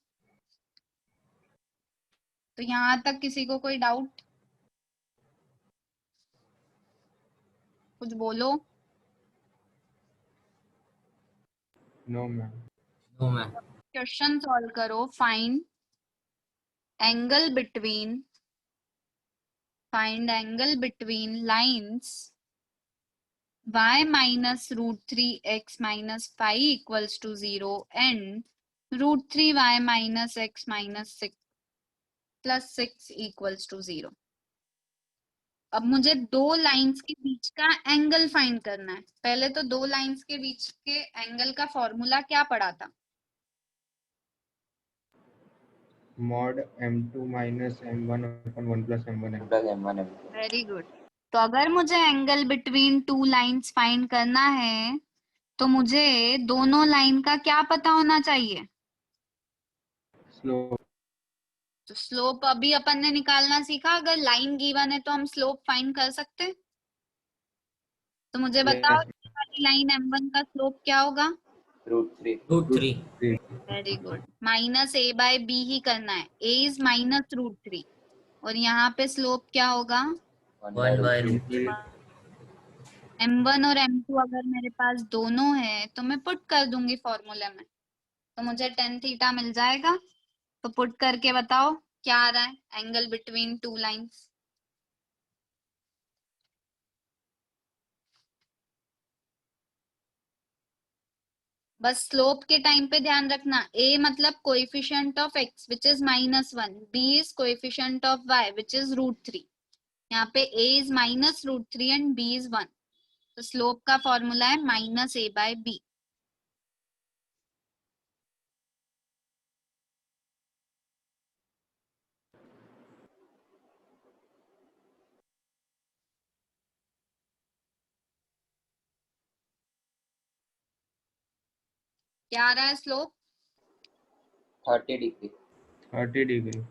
तो यहां तक किसी को कोई डाउट? कुछ बोलो। no, ma'am. No, ma'am. Question solve करो। Find angle between lines y minus root 3x minus 5 equals to 0 and root 3y minus x minus 6 plus 6 equals to 0। अब मुझे दो लाइंस के बीच का एंगल फाइंड करना है। पहले तो दो लाइंस के बीच के एंगल का फॉर्मूला क्या पढ़ा था? Mod m2 minus m1 upon 1 plus m1 m2. Plus m1 m2. Very good. तो अगर मुझे angle between two lines find करना है तो मुझे दोनों लाइन का क्या पता होना चाहिए? Slope. तो स्लोप अभी अपन ने निकालना सीखा, अगर लाइन गिवन है तो हम स्लोप फाइंड कर सकते हैं। तो मुझे बताओ Yes, ये वाली लाइन m1 का स्लोप क्या होगा? Root 3. Root 3. 3. Very good. Minus a/b ही करना है, a इज माइनस रूट 3 और यहाँ पे स्लोप क्या होगा? 1 1 by root root 3. 3. m1 और m2 अगर मेरे पास दोनों है तो मैं पुट कर दूंगी फॉर्मूले में, तो मुझे tan थीटा मिल जाएगा। तो पुट करके बताओ क्या आ रहा है एंगल बिटवीन टू लाइंस? बस स्लोप के टाइम पे ध्यान रखना, a मतलब coefficient of x which is -1, b is coefficient of y which is √3। यहाँ पे a is -√3 and b is 1, तो स्लोप का फॉर्मूला है -a/b। क्या आ रहा है slope? 30 degree. 30 degree.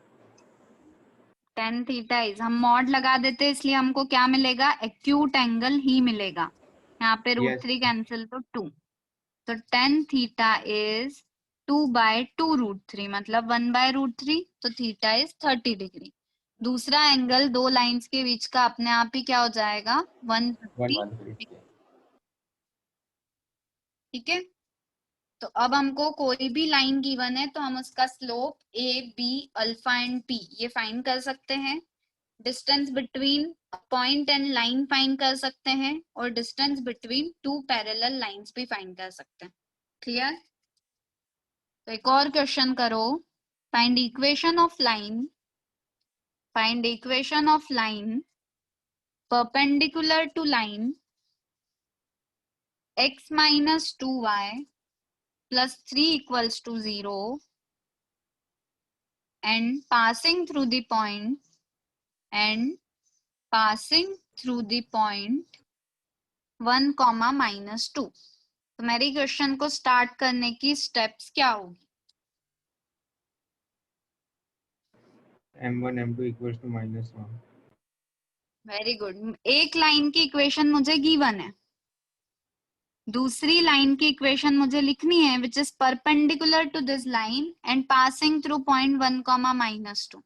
tan theta is, हम मॉड लगा देते इसलिए हमको क्या मिलेगा? एक्यूट एंगल ही मिलेगा। यहाँ पे Yes. √3 कैंसिल तो 2, तो tan थीटा इज 2/2 √3 मतलब 1/√3, तो थीटा इज 30 डिग्री। दूसरा एंगल दो लाइंस के बीच का अपने आप ही क्या हो जाएगा? 150। 150. ठीक है, तो अब हमको कोई भी लाइन गिवन है तो हम उसका slope a, b, alpha and p ये फाइंड कर सकते हैं। Distance between point and line find कर सकते हैं और distance between two parallel lines भी फाइंड कर सकते हैं। क्लियर? तो एक और क्वेश्चन करो। Find equation of line perpendicular to line x minus 2y plus 3 equals to 0 and passing through the point 1, -2। तो मेरी क्वेश्चन को स्टार्ट करने की स्टेप्स क्या होगी? m1 m2 equals to -1. Very good. एक लाइन की इक्वेशन मुझे गिवन है, दूसरी लाइन की इक्वेशन मुझे लिखनी है which is perpendicular to this line and passing through point 1, -2।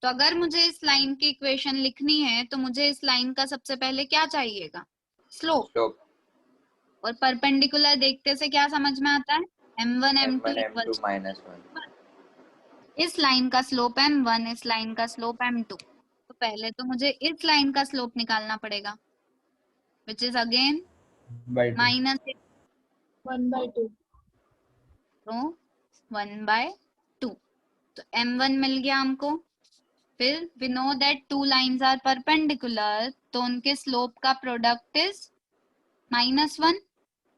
तो अगर मुझे इस लाइन की इक्वेशन लिखनी है तो मुझे इस लाइन का सबसे पहले क्या चाहिएगा? स्लोप। स्लोप और परपेंडिकुलर देखते से क्या समझ में आता है? m1 m2 m1 equal m2 -1. इस लाइन का स्लोप m1, इस लाइन का स्लोप m2। तो पहले तो मुझे इस लाइन का स्लोप निकालना पड़ेगा विच इज अगेन by 2. -1/2। 1/2. तो 1/2। तो m1 मिल गया हमको। फिर we know that two lines are perpendicular, तो उनके स्लोप का प्रोडक्ट इज -1।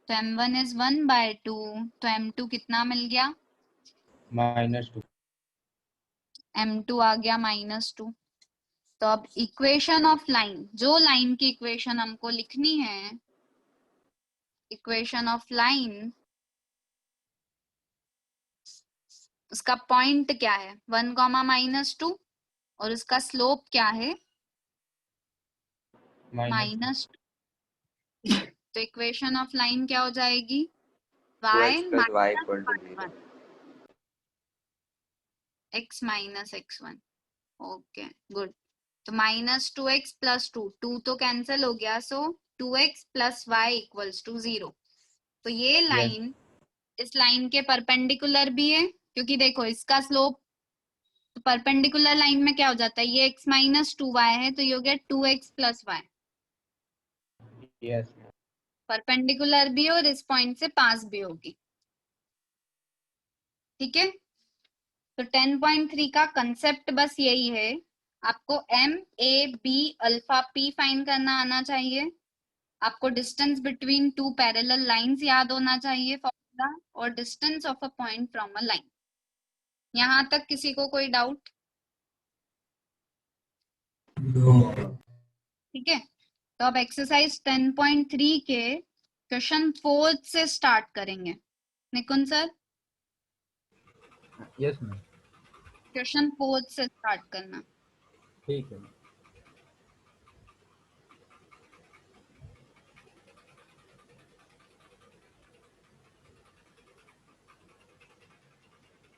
तो m1 इज 1/2। तो m2 कितना मिल गया? -2. m2 आ गया -2। तो अब इक्वेशन ऑफ लाइन, जो लाइन की इक्वेशन हमको लिखनी है, इक्वेशन ऑफ लाइन, उसका पॉइंट क्या है? 1, -2 और उसका स्लोप क्या है? -2. -2। तो इक्वेशन ऑफ लाइन क्या हो जाएगी? y 2x plus y minus equal to 0. y1, x minus x1। Okay good. तो -2x + 2, 2 तो कैंसिल हो गया, सो 2x + y इक्वल्स टू 0। तो ये लाइन इस लाइन के परपेंडिकुलर भी है, क्योंकि देखो इसका स्लोप तो परपेंडिकुलर लाइन में क्या हो जाता है, ये x - 2y है तो ये हो गया 2x + y। Yes. परपेंडिकुलर भी और इस पॉइंट से पास भी होगी। ठीक है, तो 10.3 का कंसेप्ट बस यही है, आपको m a b alpha p find करना आना चाहिए, आपको distance between two parallel lines याद होना चाहिए फॉर्मूला, और distance of a point from a line. यहाँ तक किसी को कोई डाउट? ठीक है, तो अब एक्सरसाइज 10.3 के क्वेश्चन 4 से स्टार्ट करेंगे। निकुंज सर, यस मैम, क्वेश्चन 4 से स्टार्ट करना। ठीक है।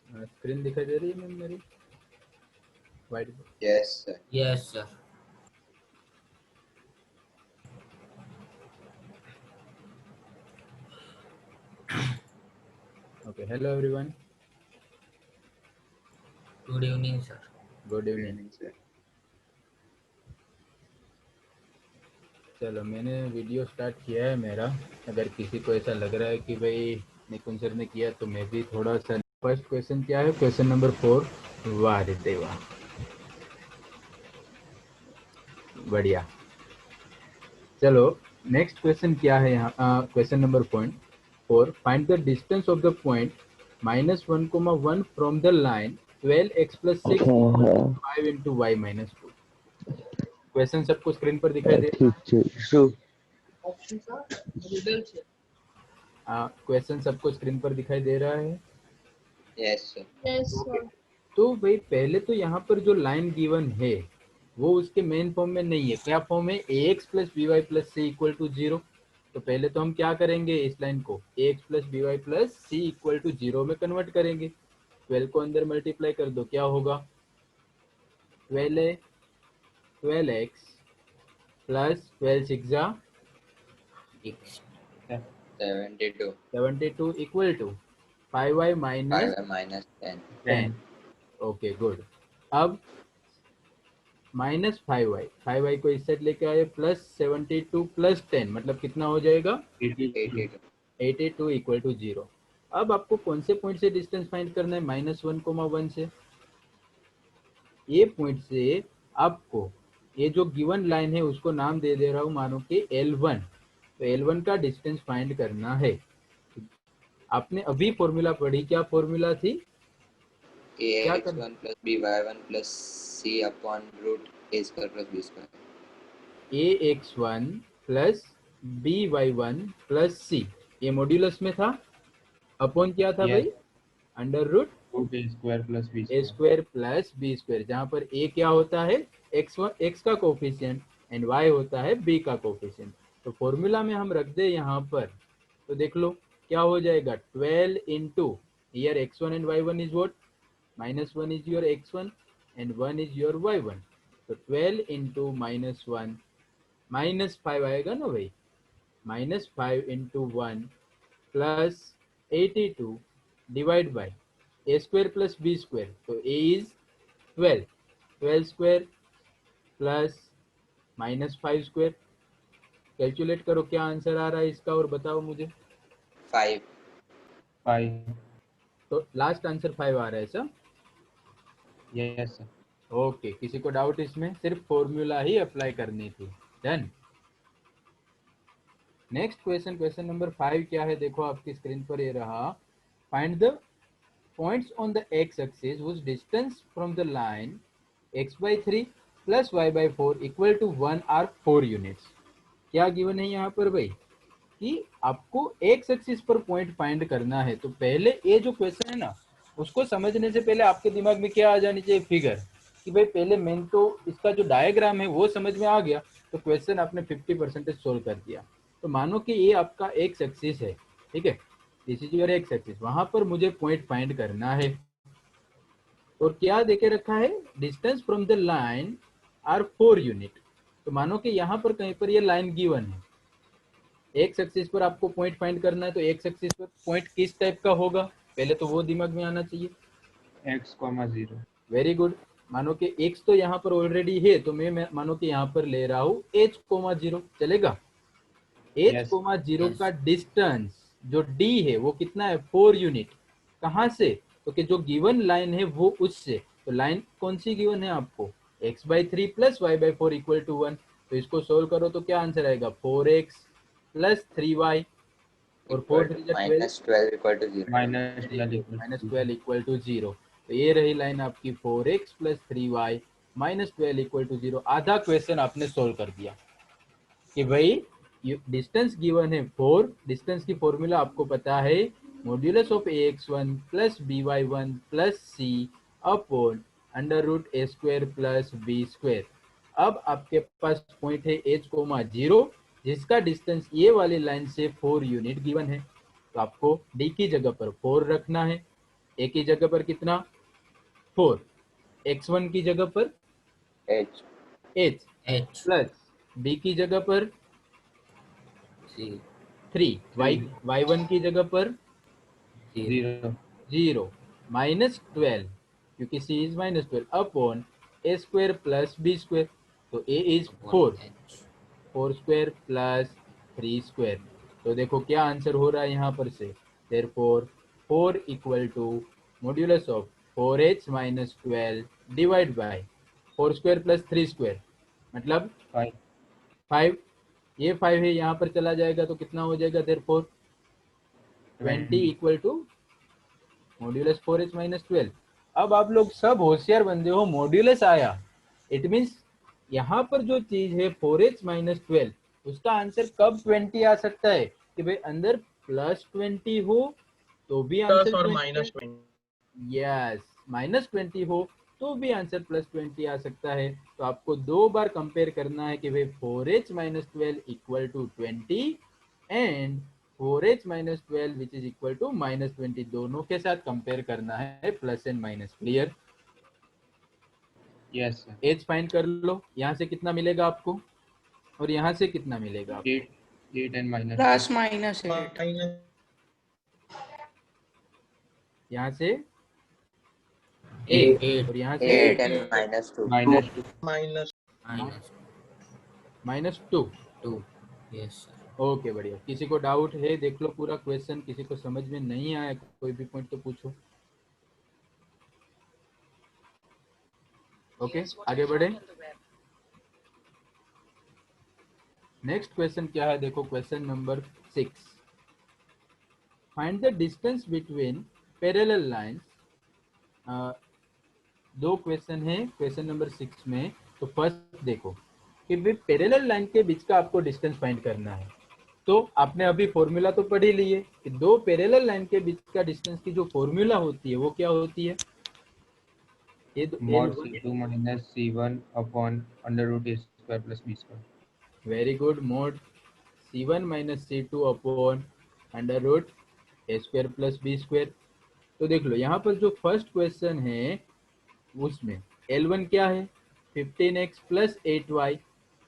स्क्रीन दिखाई दे रही है मैम मेरी? White. Yes, sir. Yes sir. Okay, hello everyone, good evening sir. Good Good evening. evening, sir. चलो, मैंने वीडियो स्टार्ट किया है मेरा। अगर किसी को ऐसा लग रहा है कि भाई निकुंज सर ने किया तो मैं भी थोड़ा सा। फर्स्ट क्वेश्चन क्या है? Question number 4। वाह रे देवा, बढ़िया। चलो, नेक्स्ट क्वेश्चन क्या है यहाँ? Question number 4, find the distance of the point -1, 1 from the line 12x + 6 5 × y - 2। Question सबको स्क्रीन पर दिखाई दे रहा है? क्वेश्चन सबको स्क्रीन पर दिखाई दे रहा है? Yes, sir. Yes, sir. तो भाई पहले तो यहाँ पर जो लाइन गिवन है वो उसके मेन फॉर्म में नहीं है। क्या फॉर्म है? ax + by + c = 0। तो पहले तो हम क्या करेंगे, इस लाइन को ax + by + c = 0 में कन्वर्ट करेंगे। 12 को अंदर मल्टीप्लाई कर दो, क्या होगा? 12x + 12 × 6 = 72. 72 = 5y - 5y minus 10. 10। Okay good. अब -5y, 5y को इस साइड लेके आए, +72 + 10 मतलब कितना हो जाएगा? 82. 82 = 0। अब आपको कौन से पॉइंट से डिस्टेंस फाइंड करना है? -1, 1 से। ये पॉइंट से आपको ये जो गिवन लाइन है उसको नाम दे दे रहा हूँ, मानो कि L1। तो L1 का डिस्टेंस फाइंड करना है। आपने अभी फॉर्मूला पढ़ी, क्या फॉर्मूला थी? क्या करना? ax1 plus by1 plus c upon root a square plus b square. ax1 + by1 + c ये मॉड्यूलस में था, अपॉन क्या था Yes. भाई, under root root a square plus b a square. Square plus b square, जहाँ पर ए क्या होता है, एक्स का कोफिशिएंट एंड वाई होता है बी का कोफिशिएंट। तो फॉर्मूला में हम रख दे यहाँ पर, तो देख लो क्या हो जाएगा, 12 into here x1 and y1 is what, -1 is your x1 and 1 is your y1। तो 12 इंटू -1 -5 आएगा ना भाई, -5 into 1 plus 82 divide by a square plus b square, तो a is 12, 12 square plus -5 square. Calculate करो क्या आंसर आ रहा है इसका और बताओ मुझे। 5. 5. तो लास्ट आंसर 5 आ रहा है सर। Yes sir. ओके, किसी को डाउट इसमें, सिर्फ फॉर्मूला ही अप्लाई करनी थी। Done. Next question, question number 5 क्या है, देखो आपकी स्क्रीन पर ये रहा। Find the points on the x-axis whose distance from the line x by 3 plus y by 4 equal to 1 are 4 units। क्या गिवन है यहाँ पर भाई कि आपको एक्स एक्सिस पर पॉइंट फाइंड करना है। तो पहले ये जो क्वेश्चन है ना, उसको समझने से पहले आपके दिमाग में क्या आ जानी चाहिए, फिगर, कि भाई पहले मेन तो इसका जो डायग्राम है वो समझ में आ गया, तो क्वेश्चन आपने 50% सोल्व कर दिया। तो मानो कि ये आपका एक्स एक्सिस है, ठीक है, this is your x axis, वहां पर मुझे पॉइंट फाइंड करना है। और क्या देके रखा है, distance from the line are 4 unit. तो मानो कि यहाँ पर कहीं पर ये लाइन गिवन है, एक्स एक्सिस पर आपको पॉइंट फाइंड करना है, तो एक्स एक्सिस पर पॉइंट किस टाइप का होगा, पहले तो वो दिमाग में आना चाहिए। x, 0. Very good. मानो कि x तो यहाँ पर ऑलरेडी है, तो मैं मानो कि यहाँ पर ले रहा हूँ h, 0 चलेगा। h, Yes. 0 Yes. का डिस्टेंस जो d है वो कितना है, 4 यूनिट। कहाँ से, तो कि जो गिवन लाइन है वो उससे, तो लाइन कौन सी गिवन है आपको, x by 3 plus y by 4 equal to 1। तो इसको सोल्व करो तो क्या आंसर आएगा, 4x प्लस 3y, और 4 3 -12 equal to 0. -12 equal to 0। तो ये रही लाइन आपकी 4x plus 3y -12 equal to 0। आधा क्वेश्चन आपने सोल्व कर दिया कि भाई डिस्टेंस गिवन है 4, डिस्टेंस की फॉर्मूला आपको पता है, modulus of ax1 plus by1 plus c upon under root a square plus b square. अब आपके पास पॉइंट है h, 0, जिसका डिस्टेंस ये वाली लाइन से 4 यूनिट गिवन है। तो आपको d की जगह पर 4 रखना है, a की जगह पर कितना 4, x1 की जगह पर H. h प्लस b की जगह पर C. 3, y1 की जगह पर 0. 0 -12, क्योंकि c is -12 upon a square plus b square. तो a is 4 square plus 3 square. तो देखो क्या आंसर हो रहा है यहाँ पर से, therefore 4 equal to modulus of 4h minus 12 divide by 4 square plus 3 square, मतलब 5. 5। ये 5 है, यहाँ पर चला जाएगा तो कितना हो जाएगा, therefore 20 equal to modulus 4h minus 12। अब आप लोग सब होशियार बंदे हो, मॉड्यूलस आया, इट मीन्स यहाँ पर जो चीज है 4h माइनस 12, उसका आंसर कब 20 आ सकता है, कि भाई अंदर प्लस 20 हो तो भी आंसर और 20, यस, -20 हो तो भी आंसर +20 आ सकता है। तो आपको 2 बार कंपेयर करना है कि भाई 4h minus 12 equal to 20 and 4h minus 12 which is equal to -20, दोनों के साथ कंपेयर करना है, plus and minus. Clear? Yes sir. एज फाइंड कर लो, यहाँ से कितना मिलेगा आपको और यहाँ से कितना मिलेगा आपको? 8 and minus प्लस माइनस 8 यहाँ से 8 और यहाँ से 8 and -2. -2। Yes. ओके, बढ़िया। किसी को डाउट है, देख लो पूरा क्वेश्चन, किसी को समझ में नहीं आया कोई भी पॉइंट तो पूछो। ओके, आगे बढ़े। नेक्स्ट क्वेश्चन क्या है, देखो question number 6। Find the distance between parallel lines. 2 question है क्वेश्चन नंबर 6 में। तो फर्स्ट देखो कि पैरेलल लाइन के बीच का आपको डिस्टेंस फाइंड करना है। तो आपने अभी फॉर्मूला तो पढ़ ही लिए कि दो पैरेलल लाइन के बीच का डिस्टेंस की जो फॉर्मूला होती है वो क्या होती है? ये तो mod L1। C2 minus C1 upon under root A square plus B square. Very good, mod C1 minus C2 upon under root A square plus B square. तो देख लो यहाँ पर जो फर्स्ट क्वेश्चन है उसमें L1 क्या है? 15x plus 8y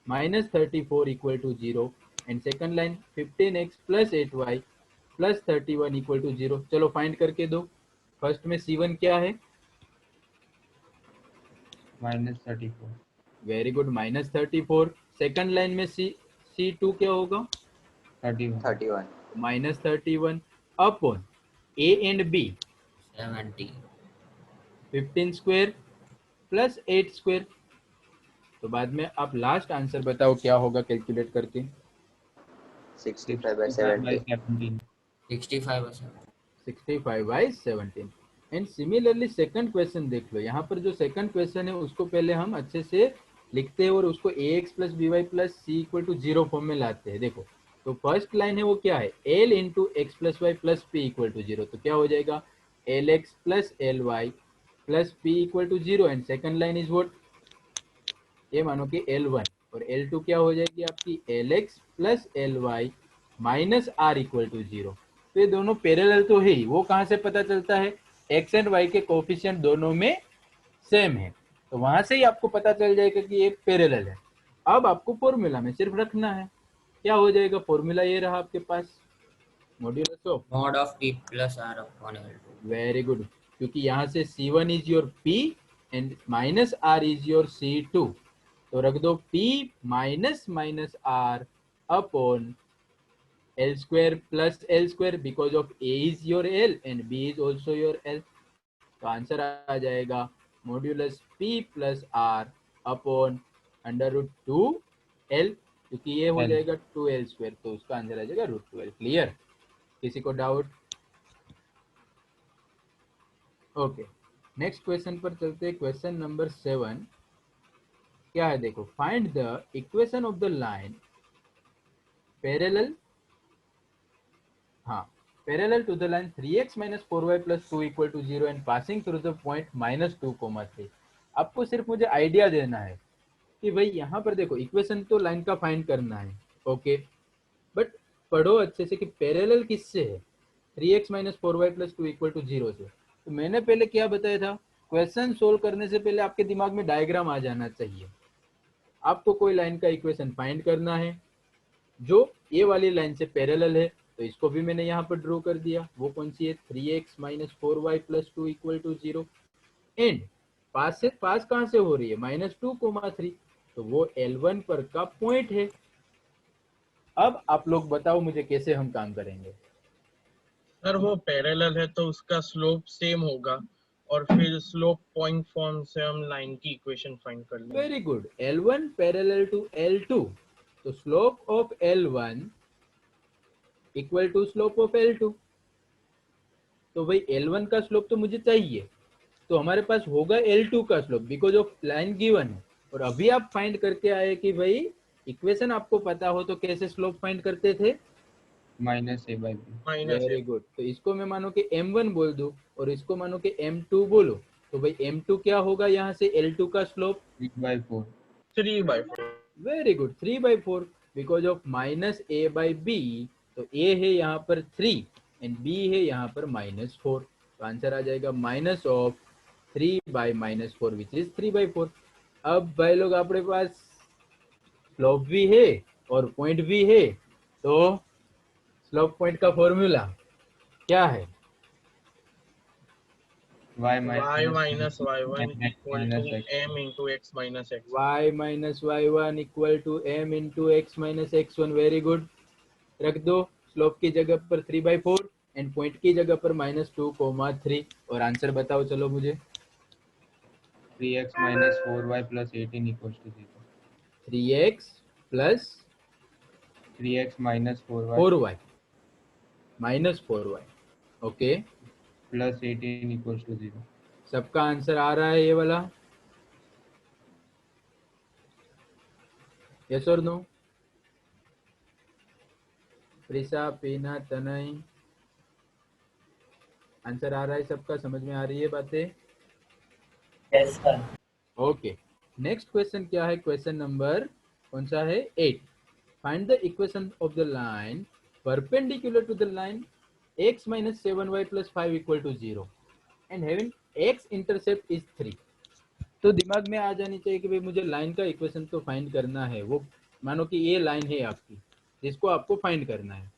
minus 34 equal to 0 and second line 15x plus 8y plus 31 equal to 0। चलो फाइंड करके दो। फर्स्ट में C1 क्या है? minus 34. Very good, minus 34। Second line में C2 क्या होगा? 31. 31. Minus 31 upon A and B 70. 15 square plus 8 square. तो बाद में आप लास्ट आंसर बताओ क्या होगा कैलकुलेट करके। 65 by 65 by 70. 17. 65 by 70. 65 by 17। And similarly second question देख लो। यहाँ पर जो सेकंड क्वेश्चन है उसको पहले हम अच्छे से लिखते हैं और उसको ax plus b y plus c equal to 0 form में लाते हैं। देखो तो फर्स्ट लाइन है वो क्या है? l into x plus y plus p equal to 0। तो क्या हो जाएगा? L x plus l y plus p equal to 0 and second line is what? ये मानो कि L1 और L2 क्या हो जाएगी आपकी? Lx plus l y minus r equal to 0। तो ये दोनों पैरेलल तो है ही। वो कहाँ से पता चलता है? x एंड y के कोफिशिएंट दोनों में सेम है, तो वहां से ही आपको पता चल जाएगा कि ये पैरेलल है। अब आपको फॉर्मूला में सिर्फ रखना है। क्या हो जाएगा? फॉर्मूला ये रहा आपके पास, modulus of Mod of P plus R upon L2. Very good, क्योंकि यहाँ से C1 is your P and minus R is your C2। तो रख दो P minus minus R upon L square plus L square because of A is your L and B is also your L। तो आंसर आ जाएगा modulus P plus R upon under root 2L, क्योंकि ये हो L. जाएगा 2L स्क्वायर, तो उसका आंसर आ जाएगा रूट 12। क्लियर? किसी को डाउट? ओके, नेक्स्ट क्वेश्चन पर चलते हैं। क्वेश्चन नंबर 7 क्या है? देखो, find the equation of the line parallel, हाँ, parallel to the line 3x minus 4y plus 2 equal to 0 and passing through the point minus 2,3। आपको सिर्फ मुझे आइडिया देना है कि भाई यहाँ पर देखो इक्वेशन तो लाइन का फाइंड करना है, ओके, बट पढ़ो अच्छे से कि पैरेलल किससे है? 3x minus 4y plus 2 equal to 0 से। तो मैंने पहले क्या बताया था? क्वेश्चन सोल्व करने से पहले आपके दिमाग में डायग्राम आ जाना चाहिए। आपको कोई लाइन का इक्वेशन फाइंड करना है जो ये वाली लाइन से पैरेलल है, तो इसको भी मैंने यहाँ पर ड्रॉ कर दिया। वो कौन सी है? 3x minus 4y plus 2 equal to 0 and pass से पास कहाँ से हो रही है? माइनस 2,3, तो वो L1 पर का पॉइंट है। अब आप लोग बताओ मुझे कैसे हम काम करेंगे। सर वो पैरेलल है तो उसका स्लोप सेम होगा और फिर स्लोप पॉइंट फॉर्म से हम लाइन की इक्वेशन फाइंड कर लेंगे। Very good, L1 parallel to L2, तो slope of L1 equal to slope of L2। तो भाई L1 का स्लोप तो मुझे चाहिए, तो हमारे पास होगा L2 का slope because of line given है। और अभी आप फाइंड करके आए कि भाई इक्वेशन आपको पता हो तो कैसे स्लोप फाइंड करते थे? minus A by B. Minus very good, तो इसको मैं मानो कि M1 बोल दूं और इसको मानो कि M2 बोलो, तो भाई M2 क्या होगा? यहाँ से L2 का slope 3 by 4. 3/4। Very good, 3/4 because of minus A by B। तो A है यहाँ पर 3 एंड B है यहाँ पर -4, तो आंसर आ जाएगा minus of 3 by -4 which is 3/4। अब भाई लोग अपने पास स्लोप भी है और पॉइंट भी है, तो स्लोप पॉइंट का फॉर्मूला क्या है? Y y minus y1 x equal minus to x. m into x minus x। y minus y1 equal to m into x minus x1। Very good, रख दो स्लोप की जगह पर 3/4 एंड पॉइंट की जगह पर -2,3 और आंसर बताओ चलो मुझे। 3x minus 4y plus 18 equals to 0. 3x plus 3x minus 4y 4y minus 4y, okay, plus 18 equals to 0. सबका आंसर आ रहा है ये वाला? यस और नो? प्रिसा, पीना, तनय, आंसर आ रहा है सबका? समझ में आ रही है बातें? Yes sir. Okay, next question क्या है? क्वेश्चन नंबर कौन सा है? 8. Find the equation of the line perpendicular to the line x minus 7y plus 5 equal to 0 and having x intercept is 3. तो दिमाग में आ जानी चाहिए कि भाई मुझे लाइन का इक्वेशन तो फाइंड करना है। वो मानो कि ये लाइन है आपकी जिसको आपको फाइंड करना है।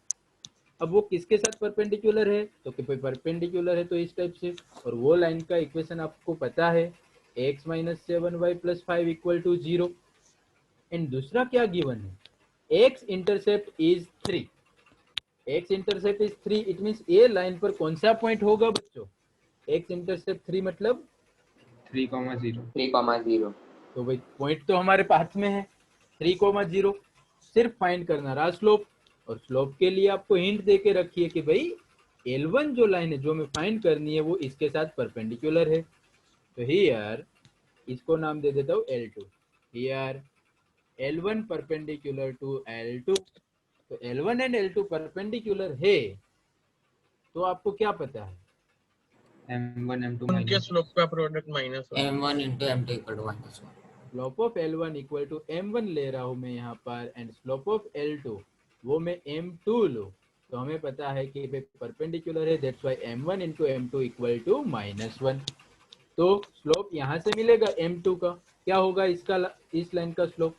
अब वो किसके साथ परपेंडिकुलर है? तो कि भाई परपेंडिकुलर है तो इस टाइप से, और वो लाइन का इक्वेशन आपको पता है x minus 7y plus 5 equal to 0 and दूसरा क्या गिवन है? x intercept is 3. x intercept is 3, it means ये लाइन पर कौन सा पॉइंट होगा बच्चों? x इंटरसेप्ट 3 मतलब 3,0. 3,0. तो भाई पॉइंट तो हमारे पास में है 3,0. सिर्फ फाइंड करना रहा स्लोप, और स्लोप के लिए आपको हिंट दे के रखिए कि भाई L1 जो लाइन है जो हमें फाइंड करनी है वो इसके साथ परपेंडिकुलर है। तो हियर इसको नाम दे देता हूँ L2. Here L1 perpendicular to L2, तो L1 एंड L2 परपेंडिकुलर है, तो आपको क्या पता है? M1 M2 उनके minus. स्लोप का product -1। M1 into M2 equal to 1 slope of L1 equal to M1 ले रहा हूं मैं यहाँ पर, एंड स्लोप ऑफ L2 वो मैं M2 लूँ, तो हमें पता है कि परपेंडिकुलर है, that's why M1 into M2 equal to -1. तो स्लोप यहाँ से मिलेगा M2 का, क्या होगा इसका, इस लाइन का स्लोप?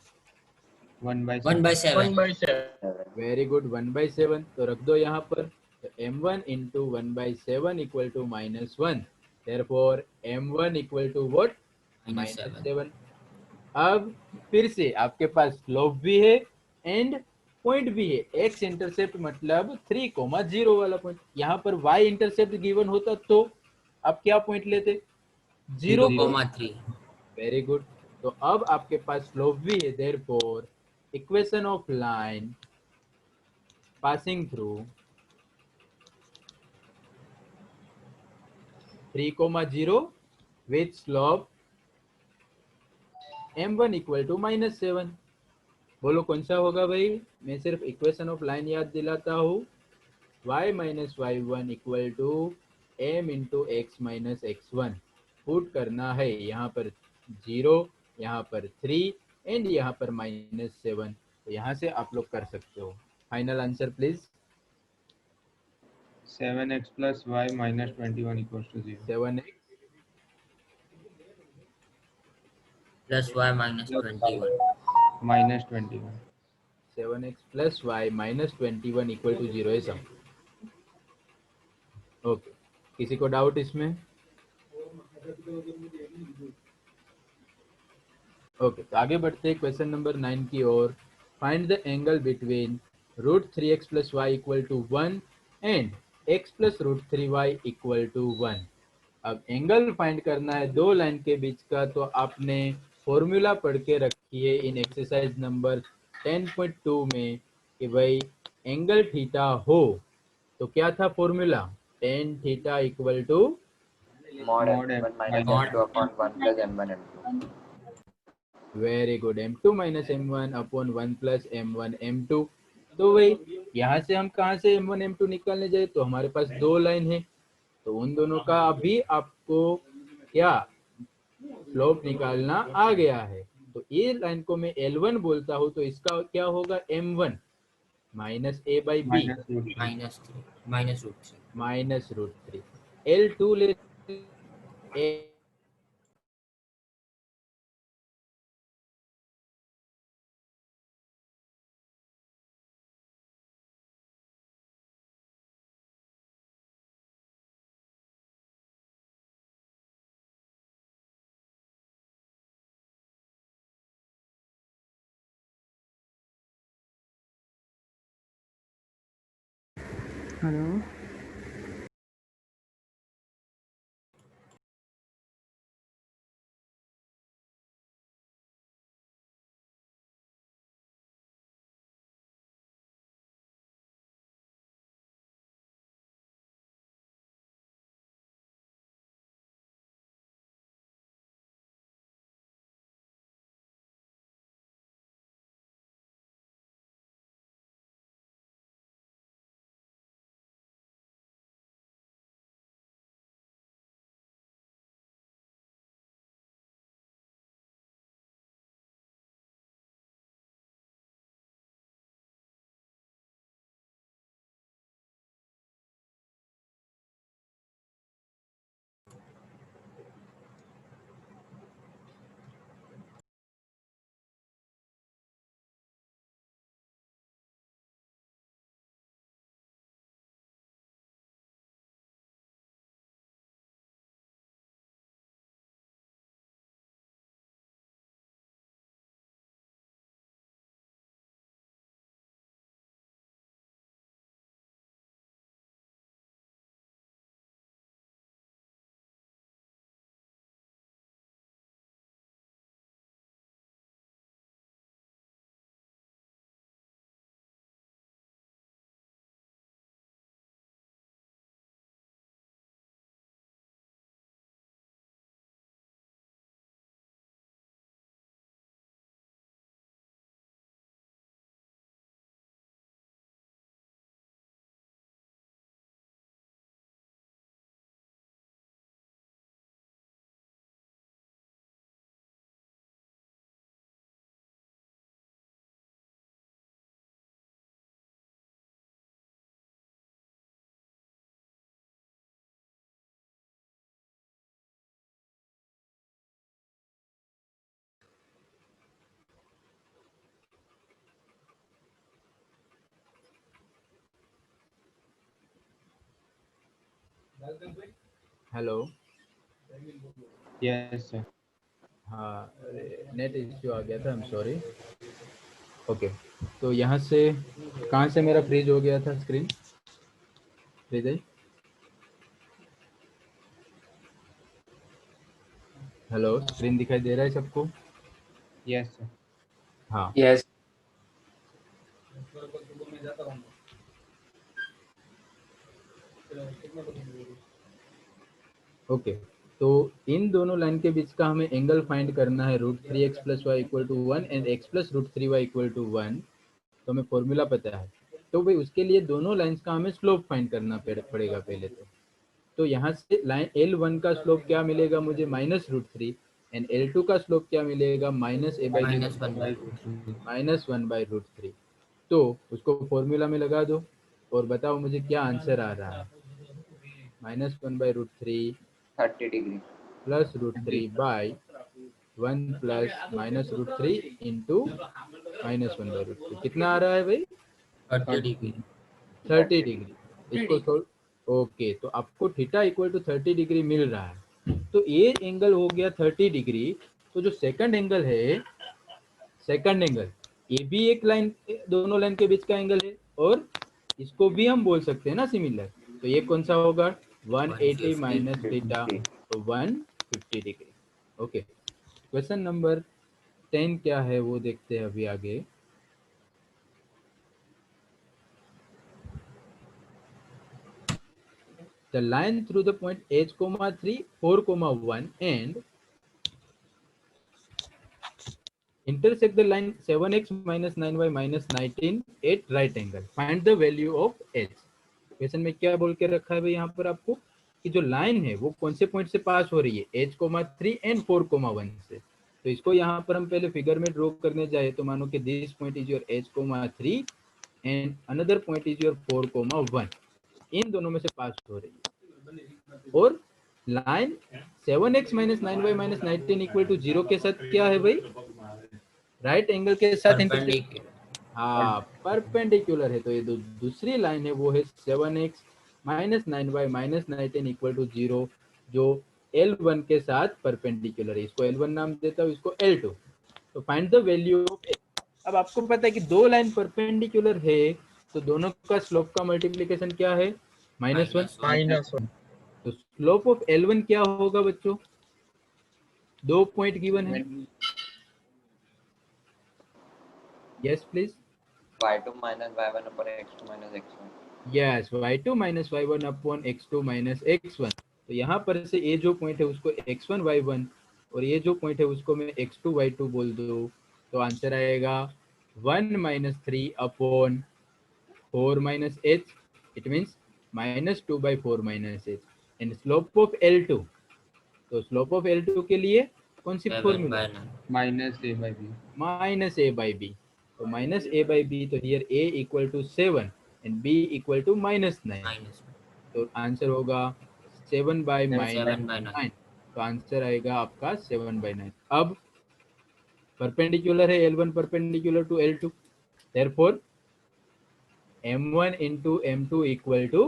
1/7. 1/7. 1/7। Very good, 1/7. तो रख दो यहाँ पर, तो M1 into 1/7 equal to -1, therefore M1 equal to what? -7. अब फिर से आपके पास स्लोप भी है एंड पॉइंट भी है। एक्स इंटरसेप्ट मतलब 3,0 वाला पॉइंट। यहाँ पर वाई इंटरसेप्ट गिवन होता तो आप क्या पॉइंट लेते? 0,3. Very good. तो अब आपके पास स्लोप भी है, therefore equation of line passing through 3,0 with slope M1 equal to -7। बोलो कौन सा होगा भाई? मैं सिर्फ इक्वेशन ऑफ लाइन याद दिलाता हूँ। y minus y1 equal to m into x minus x1 put करना है। यहाँ पर 0, यहाँ पर 3 एंड यहाँ पर -7। तो यहाँ से आप लोग कर सकते हो। Final answer please. 7x plus y minus 21 equals to 0. 7x Plus y minus 21. Minus 21. 7x plus y minus 21 equal to 0 है सब। ओके, किसी को डाउट इसमें? ओके, तो आगे बढ़ते हैं क्वेश्चन नंबर 9 की ओर। Find the angle between √3x plus y equal to 1 and x plus √3y equal to 1। अब एंगल फाइंड करना है दो लाइन के बीच का, तो आपने फॉर्मूला पढ़ के रखी है इन एक्सरसाइज नंबर 10.2 में कि भाई एंगल थीटा हो तो क्या था formula? tan theta equal to Mod Mod M1 M- minus Mod M2 upon 1 plus M1 M2. Very good, M2 minus M1 upon 1 plus M1 M2। तो भाई यहाँ से हम कहाँ से M1 M2 निकालने जाए? तो हमारे पास दो लाइन है, तो उन दोनों का अभी आपको क्या स्लोप निकालना आ गया है। तो ये लाइन को मैं L1 बोलता हूँ, तो इसका क्या होगा? M1 minus a by b minus root 3. Minus 3. Minus root 3. Minus √3। L2 ले हेलो, Yes, sir. हाँ नेट इश्यू आ गया था, आई एम सॉरी। ओके, तो यहाँ से कहाँ से मेरा फ्रीज हो गया था स्क्रीन? फ्रीज है? हेलो, स्क्रीन दिखाई दे रहा है सबको? Yes, sir. हाँ, Yes. ओके। तो इन दोनों लाइन के बीच का हमें एंगल फाइंड करना है √3x plus y equal to 1 and x plus √3y equal to 1। तो हमें फॉर्मूला पता है, तो भाई उसके लिए दोनों लाइंस का हमें स्लोप फाइंड करना पड़ेगा पहले तो यहाँ से लाइन L1 का स्लोप क्या मिलेगा मुझे -√3 एंड L2 का स्लोप क्या मिलेगा -a/√3 -1/√3। तो उसको फॉर्मूला में लगा दो और बताओ मुझे क्या आंसर आ रहा है। -1/√3 30 degree. Plus √3 by 1 plus -√3 into -1/√3 कितना आ रहा है भाई? 30 डिग्री। 30 डिग्री। इसको सोल्व। ओके, तो आपको थीटा इक्वल टू 30 डिग्री मिल रहा है। तो ये एंगल हो गया 30 डिग्री। तो जो सेकंड एंगल है, सेकंड एंगल ये भी एक लाइन, दोनों लाइन के बीच का एंगल है और इसको भी हम बोल सकते हैं ना सिमिलर। तो ये कौन सा होगा? 180 माइनस थीटा, तो 150 डिग्री। ओके, क्वेश्चन नंबर 10 क्या है वो देखते हैं अभी आगे। The line through the point h, 3, 4, 1 and intersect the line 7x minus 9y minus 19 at right angle. Find the value of h. Question में क्या बोल के रखा है भाई यहाँ पर आपको कि जो लाइन है वो कौन से पॉइंट से पास हो रही है? h, 3 एंड 4, 1 से। तो इसको यहाँ पर हम पहले फिगर में ड्रॉ करने जाए तो मानो कि this point is your h, 3 and another point is your 4, 1। इन दोनों में से पास हो रही है और line 7x minus 9y minus 19 equal to 0 के साथ क्या है भाई? राइट एंगल के साथ इंटरसेक्ट। हाँ, परपेंडिकुलर है। तो ये दूसरी लाइन है वो है 7x minus 9y minus 19 equal to 0 जो L1 के साथ परपेंडिकुलर है। इसको L1 नाम देता हूँ, इसको L2। तो find the value of h। अब आपको पता है कि दो लाइन परपेंडिकुलर है तो दोनों का स्लोप का मल्टीप्लिकेशन क्या है? -1। -1. तो स्लोप ऑफ L1 क्या होगा बच्चों? दो पॉइंट गिवन है। Yes please. y2 minus y1 upon x2 minus x1. Yes, y2 minus y1 upon x2 minus x1। तो यहाँ पर से ये जो पॉइंट है उसको x1 y1 और ये जो पॉइंट है उसको मैं x2 y2 बोल दो। तो आंसर आएगा 1 minus 3 upon 4 minus h, it means -2/4 minus h। And slope of L2, तो स्लोप ऑफ L2 के लिए कौन सी फॉर्मूला? -a/b. -a/b। तो -a/b, तो here a equal to 7 and b equal to -9। तो आंसर होगा 7/9। तो आंसर आएगा आपका 7/9। अब परपेंडिकुलर है L1 perpendicular to L2, therefore m1 into m2 equal to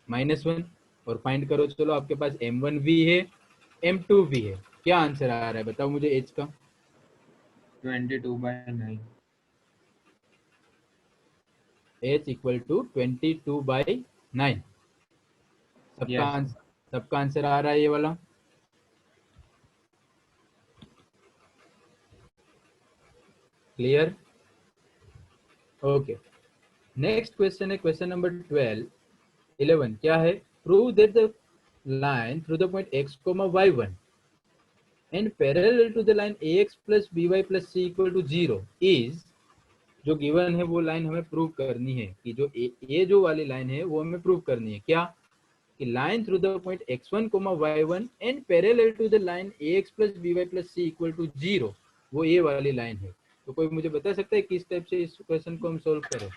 -1। और फाइंड करो, चलो आपके पास m1 भी है m2 भी है। क्या आंसर आ रहा है बताओ मुझे h का? 22/9. h equal to 22/9। Yes. सबका आंसर आ रहा है ये वाला? क्लियर? ओके, नेक्स्ट क्वेश्चन है क्वेश्चन नंबर 11 क्या है? Prove that the line through the point x, y1 and parallel to the line ax plus by plus c equal to 0 is. जो गिवन है वो लाइन हमें प्रूव करनी है कि जो ये जो वाली लाइन है वो हमें प्रूव करनी है। क्या? कि line through the point x1, y1 and parallel to the line ax plus by plus c equal to 0, वो ये वाली लाइन है। तो कोई मुझे बता सकता है किस टाइप से इस क्वेश्चन को हम सोल्व करें?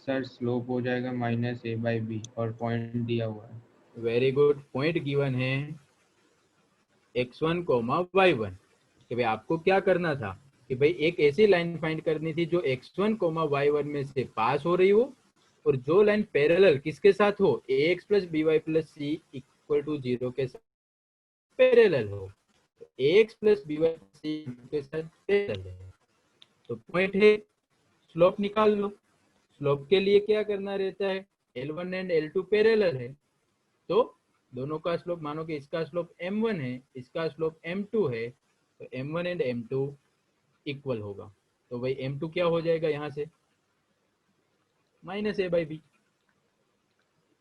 सर स्लोप हो जाएगा -a/b और पॉइंट दिया हुआ है। वेरी गुड, पॉइंट गिवन है x1, y1। कि भाई आपको क्या करना था कि भाई एक ऐसी लाइन फाइंड करनी थी जो x1, y1 में से पास हो रही हो और जो लाइन पैरेलल किसके साथ हो, ax plus b y plus c equal to 0 के साथ पैरेलल हो, तो ax plus b y plus c के साथ पैरेलल है, तो पॉइंट है, स्लोप निकाल लो। स्लोप के लिए क्या करना रहता है, L1 एंड L2 पैरेलल है, तो दोनों का स्लोप, मानो कि इसका स्लोप m1 है, इसका स्लोप m2 है, तो m1 एंड m2 इक्वल होगा, तो भाई m2 क्या हो जाएगा यहाँ से, minus a by b,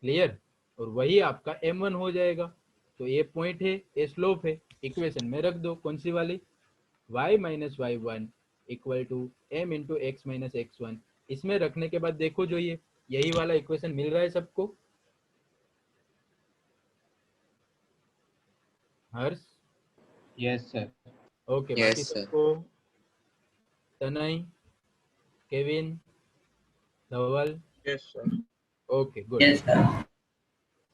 clear, और वही आपका m1 हो जाएगा। तो ये पॉइंट है, ये स्लोप है, इक्वेशन में रख दो, कौन सी वाली, y minus y one equal to m into x minus x one. इसमें रखने के बाद देखो जो ये यही वाला इक्वेशन मिल रहा है सबको, हर्ष, यस सर। ओके, Yes, बाकी sir. सबको, तनय, केविन, धवल, यस सर। ओके गुड,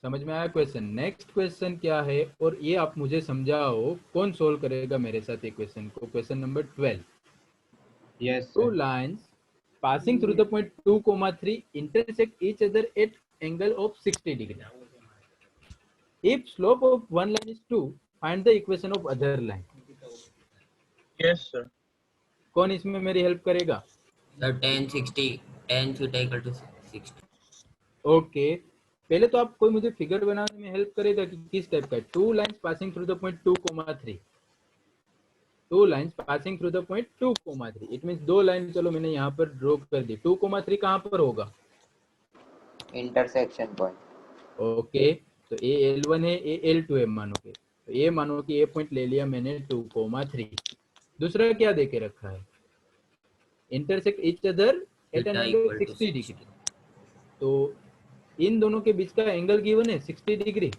समझ में आया क्वेश्चन। नेक्स्ट क्वेश्चन क्या है, और ये आप मुझे समझाओ, कौन सोल्व करेगा मेरे साथ इक्वेशन को, question number 12। Yes Two sir. lines passing through the point 2, 3 intersect each other at angle of 60 degree. If slope of one line is 2, find the equation of other line. Yes sir. कौन इसमें मेरी हेल्प करेगा? Sir tan 60 tan theta equal to 60। Okay, पहले तो आप कोई मुझे फिगर बनाने में हेल्प करेगा कि किस टाइप का है। Two lines passing through the point 2, 3, two lines passing through the point 2, 3, it means दो लाइन, चलो मैंने यहाँ पर ड्रॉ कर दी। 2, 3 कहाँ पर होगा? Intersection point. ओके, तो ए L1 है, ए L2 है, मानो के, तो ये मानो कि ये पॉइंट ले लिया मैंने 2, 3। दूसरा क्या देके रखा है, intersect each other at an angle 60 degree, तो इन दोनों के बीच का एंगल गिवन है 60 degree.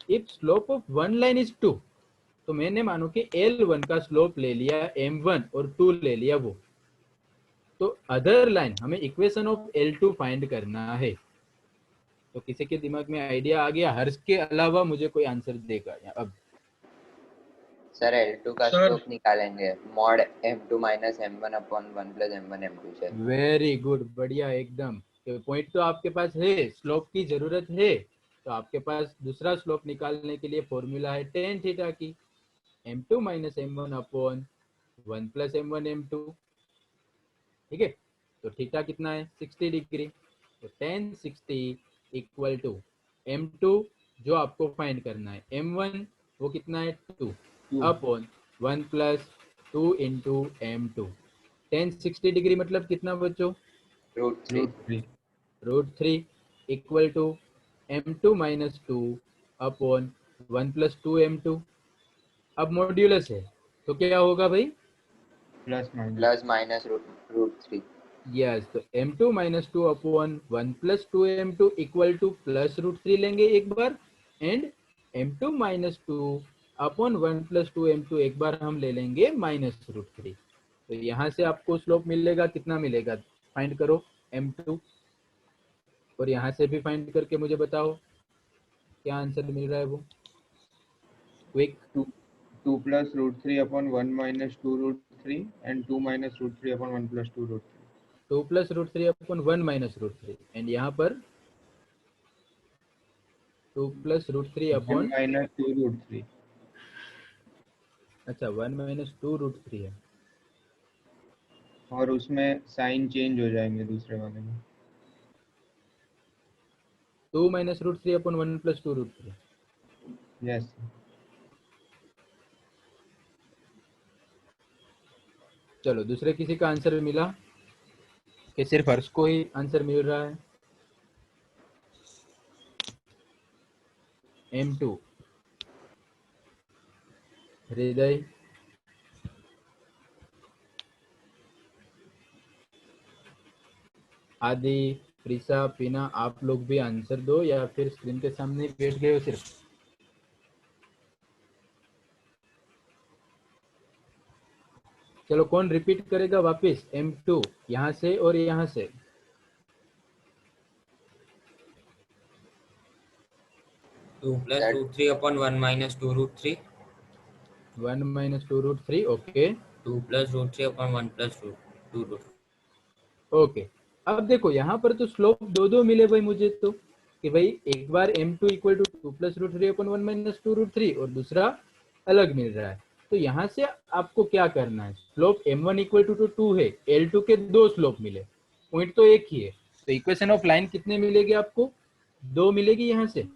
If slope of one line is 2, तो मैंने मानो कि L1 का स्लोप ले लिया m1 और 2 ले लिया वो, तो अदर लाइन हमें इक्वेशन ऑफ L2 फाइंड करना है। तो किसी के दिमाग में आइडिया आ गया? हर्ष के अलावा मुझे कोई आंसर देगा अब? सर L2 का Sir. स्लोप निकालेंगे, mod m2 minus m1 upon 1 plus m1 m2 से। वेरी गुड, बढ़िया एकदम। पॉइंट तो आपके पास है, स्लोप की जरूरत है, तो आपके पास दूसरा स्लोप निकालने के लिए फॉर्मूला है tan थीटा की, m2 minus m1 upon 1 plus m1 m2, ठीक है। तो थीटा कितना है? 60 डिग्री, तो tan 60 इक्वल टू m2 जो आपको फाइंड करना है, m1 वो कितना है 2 upon 1 plus 2 into m2। tan 60 degree मतलब कितना बच्चों? √3 √3 equal to m2 minus 2 upon 1 plus 2 m2। अब मॉड्यूलस है तो क्या होगा भाई? Plus minus √3। यस, तो m2 minus 2 upon 1 plus 2 m2 equal to plus √3 लेंगे एक बार, and m2 minus 2 upon 1 plus 2 m2 एक बार हम ले लेंगे माइनस √3। तो यहाँ से आपको स्लोप मिलेगा, कितना मिलेगा फाइंड करो, m2, और यहाँ से भी फाइंड करके मुझे बताओ क्या आंसर मिल रहा है वो, quick. 2 plus √3 upon 1 minus 2 √3 and 2 minus √3 upon 1 plus 2 √3। 2 plus √3 upon 1 minus √3, and यहाँ पर 2 प्लस √3 अपॉन 1 माइनस 2 √3। अच्छा 1 माइनस 2 √3 है, और उसमें साइन चेंज हो जाएंगे दूसरे वाले में। 2 माइनस √3 अपॉन 1 प्लस 2 √3। यस। चलो दूसरे किसी का आंसर मिला कि सिर्फ हर्ष को ही आंसर मिल रहा है? m2, हृदय, आदि, प्रिसा, पीना, आप लोग भी आंसर दो या फिर स्क्रीन के सामने बैठ गए हो सिर्फ? चलो कौन रिपीट करेगा वापस m2 यहाँ से और यहाँ से? To plus √3 upon 1 minus 2 √3। 1 minus 2 √3, okay 2 plus √3 upon 1 plus 2 √3। Okay. अब देखो यहाँ पर तो स्लोप दो दो मिले भाई मुझे, तो कि भाई एक बार m2 equal to 2 plus root 3 upon 1 minus 2 root 3 और दूसरा अलग मिल रहा है। तो यहाँ से आपको क्या करना है, स्लोप m1 इक्वल टू 2 है, L2 के दो स्लोप मिले, पॉइंट तो एक ही है, तो इक्वेशन ऑफ लाइन कितने मिलेगी आपको, दो मिलेगी यहाँ से।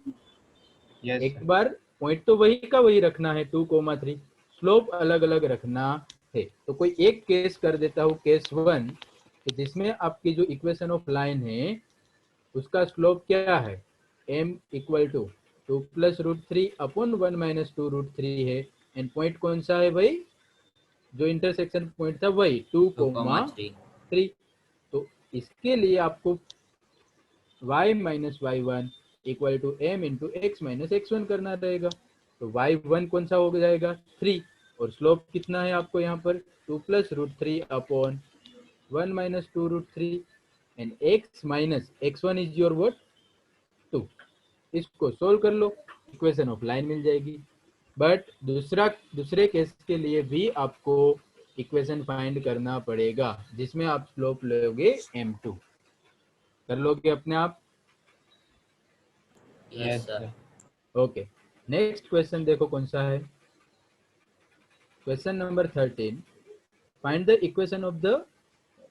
यस एक बार पॉइंट तो वही का वही रखना है 2,3, स्लोप अलग अलग रखना है। तो कोई एक केस कर देता हूँ, केस 1, जिसमें आपकी जो इक्वेशन ऑफ लाइन है उसका स्लोप क्या है, m equal to 2 plus root 3 upon 1 minus 2 root 3 है, एंड पॉइंट कौन सा है भाई, जो इंटरसेक्शन पॉइंट था वही 2,3। तो इसके लिए आपको y minus y1 equal to m into x minus x1 करना रहेगा। तो y1 कौन सा हो जाएगा 3, और स्लोप कितना है आपको यहाँ पर 2 plus root 3 upon 1 minus 2 root 3, and x minus x1 is your what 2। इसको सोल्व कर लो, इक्वेशन ऑफ लाइन मिल जाएगी। बट दूसरे केस के लिए भी आपको इक्वेशन फाइंड करना पड़ेगा जिसमें आप स्लोप लोगे m2, कर लोगे अपने आप। Yes sir. Okay, next question देखो कौन सा है, question number 13, find the equation of the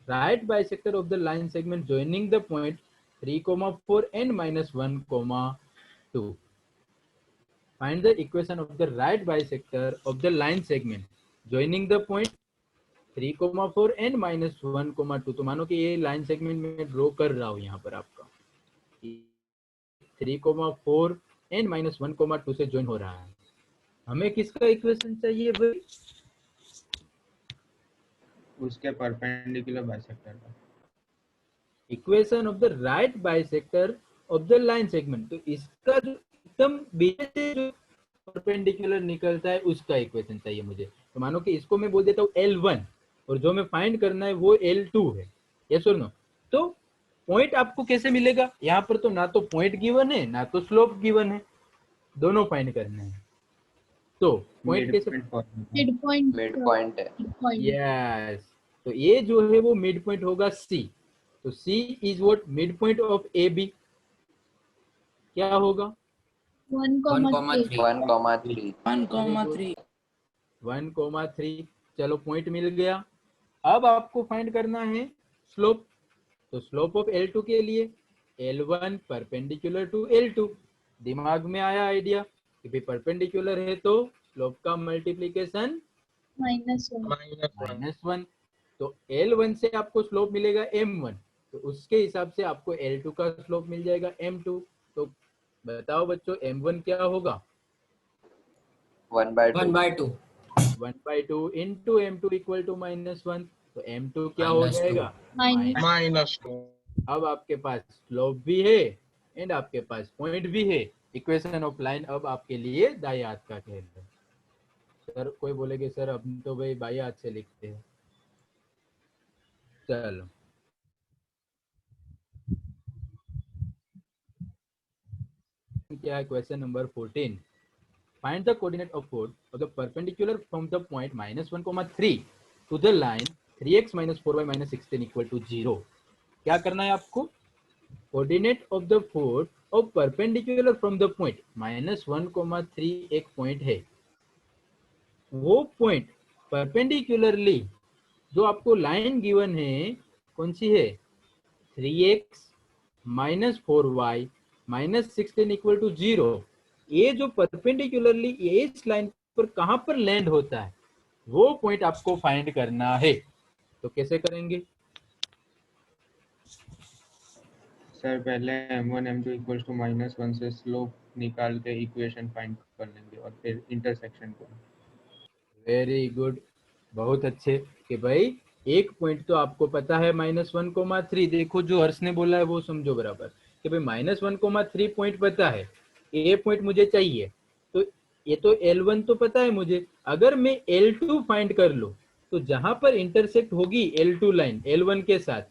right bisector of the line segment joining the point 3,4 and minus 1,2. Find the equation of the right bisector of the line segment joining the point 3,4 and minus 1,2. तो मानो कि ये लाइन सेगमेंट में ड्रॉ कर रहा हूँ यहाँ पर आपका 3,4 एंड माइनस 1,2 से ज्वाइन हो रहा है, हमें किसका इक्वेशन चाहिए भाई, उसके परपेंडिकुलर बाइसेक्टर का। Equation of the right bisector of the line segment, तो इसका जो एकदम बीच से जो परपेंडिकुलर निकलता है उसका इक्वेशन चाहिए मुझे। तो मानो कि इसको मैं बोल देता हूँ L1 और जो मैं फाइंड करना है वो L2 है, यस और नो। तो पॉइंट आपको कैसे मिलेगा, यहाँ पर तो ना तो पॉइंट गिवन है ना तो स्लोप गिवन है, दोनों फाइंड करने हैं। तो पॉइंट कैसे, मिड पॉइंट है। यस, तो ये जो है वो मिड पॉइंट होगा C। तो C is what mid point of AB, क्या होगा 1,3। चलो पॉइंट मिल गया। अब आपको फाइंड करना है स्लोप। तो स्लोप ऑफ L2 के लिए L1 परपेंडिकुलर टू L2, दिमाग में आया आइडिया कि भाई परपेंडिकुलर है तो स्लोप का मल्टीप्लीकेशन -1। तो L1 से आपको स्लोप मिलेगा M1, तो उसके हिसाब से आपको L2 का स्लोप मिल जाएगा M2। तो बताओ बच्चों M1 क्या होगा 1/2 1/2 इंटू M2 इक्वल टू -1। तो M2 क्या हो जाएगा -2। अब आपके पास स्लोप भी है एंड आपके पास पॉइंट भी है। इक्वेशन ऑफ लाइन अब आपके लिए दाएं हाथ का खेल है। सर कोई बोलेगे सर अब तो भाई बाएं हाथ से लिखते हैं, चलो क्या है question number 14, find the coordinate of the perpendicular from the point -1,3 to the line 3x - 4y - 16 equal to 0। क्या करना है आपको, coordinate of the foot of perpendicular from the point -1,3 एक पॉइंट है, वो पॉइंट परपेंडिकुलरली जो आपको लाइन गिवन है कौन सी है 3x - 4y - 16 इक्वल टू 0। ये जो परपेंडिकुलरली ये इस लाइन पर कहां पर लैंड होता है वो पॉइंट आपको फाइंड करना है। तो कैसे करेंगे सर पहले m1 m2 इक्वल्स टू -1 से स्लोप निकाल के इक्वेशन फाइंड कर लेंगे और फिर इंटरसेक्शन को। वेरी गुड, बहुत अच्छे कि भाई एक पॉइंट तो आपको पता है -1,3। देखो जो हर्ष ने बोला है वो समझो बराबर कि भाई -1,3 पॉइंट पता है, ए पॉइंट मुझे चाहिए। तो ये तो L1 तो पता है मुझे, अगर मैं L2 फाइंड कर लूं तो जहां पर इंटरसेक्ट होगी L2 लाइन L1 के साथ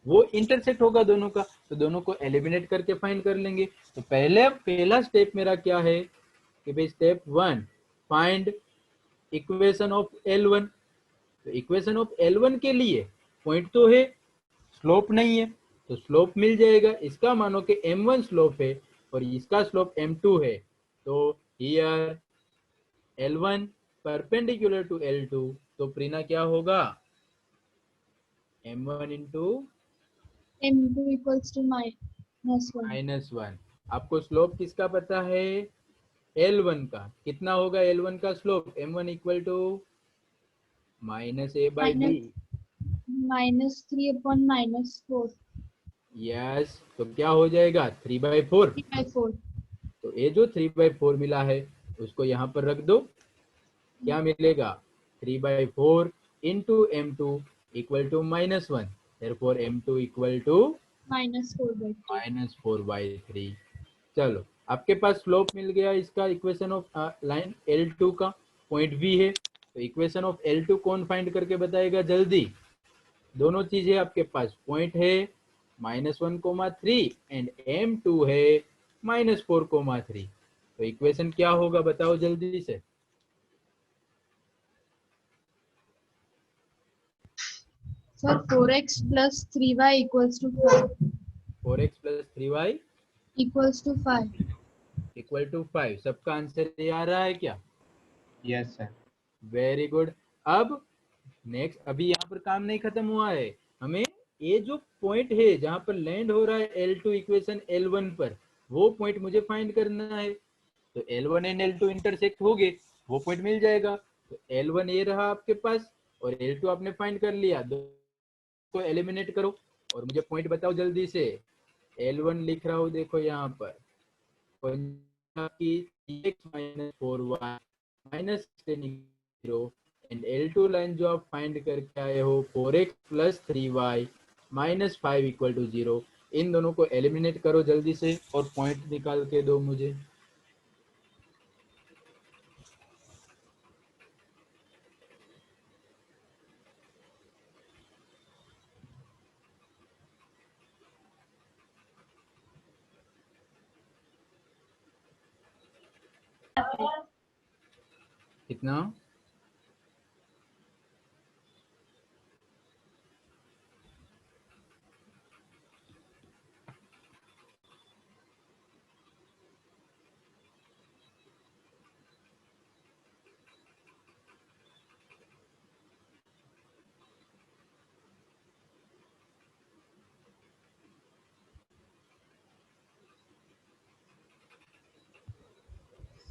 वो इंटरसेक्ट होगा दोनों का, तो दोनों को एलिमिनेट करके फाइंड कर लेंगे। तो पहला स्टेप मेरा क्या है कि भाई step 1 find equation of L1। तो इक्वेशन ऑफ L1 के लिए पॉइंट तो है स्लोप नहीं है, तो स्लोप मिल जाएगा। इसका मानो कि m1 स्लोप है और इसका स्लोप m2 है, तो here L1 perpendicular to L2, तो प्रीना क्या होगा, m1 into m2 equals to -1. -1। आपको स्लोप किसका पता है, L1 का। कितना होगा L1 का slope, m1 equal to -a/b। -3/-4. Yes, तो क्या हो जाएगा 3/4। 3/4. तो ये जो 3/4 मिला है उसको यहाँ पर रख दो, क्या मिलेगा 3/4 into m2 equal to -1, therefore m2 equal to -4/3. -4/3। चलो, आपके पास स्लोप मिल गया इसका, इक्वेशन ऑफ लाइन L2 का, पॉइंट V है, तो इक्वेशन ऑफ L2 कौन फाइंड करके बताएगा जल्दी। दोनों चीजें आपके पास, पॉइंट है -1,3 एंड m2 है -4,3। तो इक्वेशन क्या होगा बताओ जल्दी से। Sir, 4x plus 3y equals to 5. 4x + 3y Equals to 5. Equal to 5। सबका आंसर ये आ रहा है क्या, यस सर। Very good. अब नेक्स्ट, अभी यहाँ पर काम नहीं खत्म हुआ है, हमें ये जो पॉइंट है जहां पर लैंड हो रहा है L2 इक्वेशन L1 पर, वो पॉइंट मुझे फाइंड करना है। तो L1 एंड L2 इंटरसेक्ट हो गए, वो पॉइंट मिल जाएगा। तो L1 ये रहा आपके पास और L2 आपने फाइंड कर लिया, दो को एलिमिनेट करो और मुझे पॉइंट बताओ जल्दी से। L1 लिख रहा हूँ, देखो यहाँ पर की 3x - 4y -10 and L2 line जो आप फाइंड करके आए हो 4x + 3y -5 = 0। इन दोनों को एलिमिनेट करो जल्दी से और पॉइंट निकाल के दो मुझे। कितना,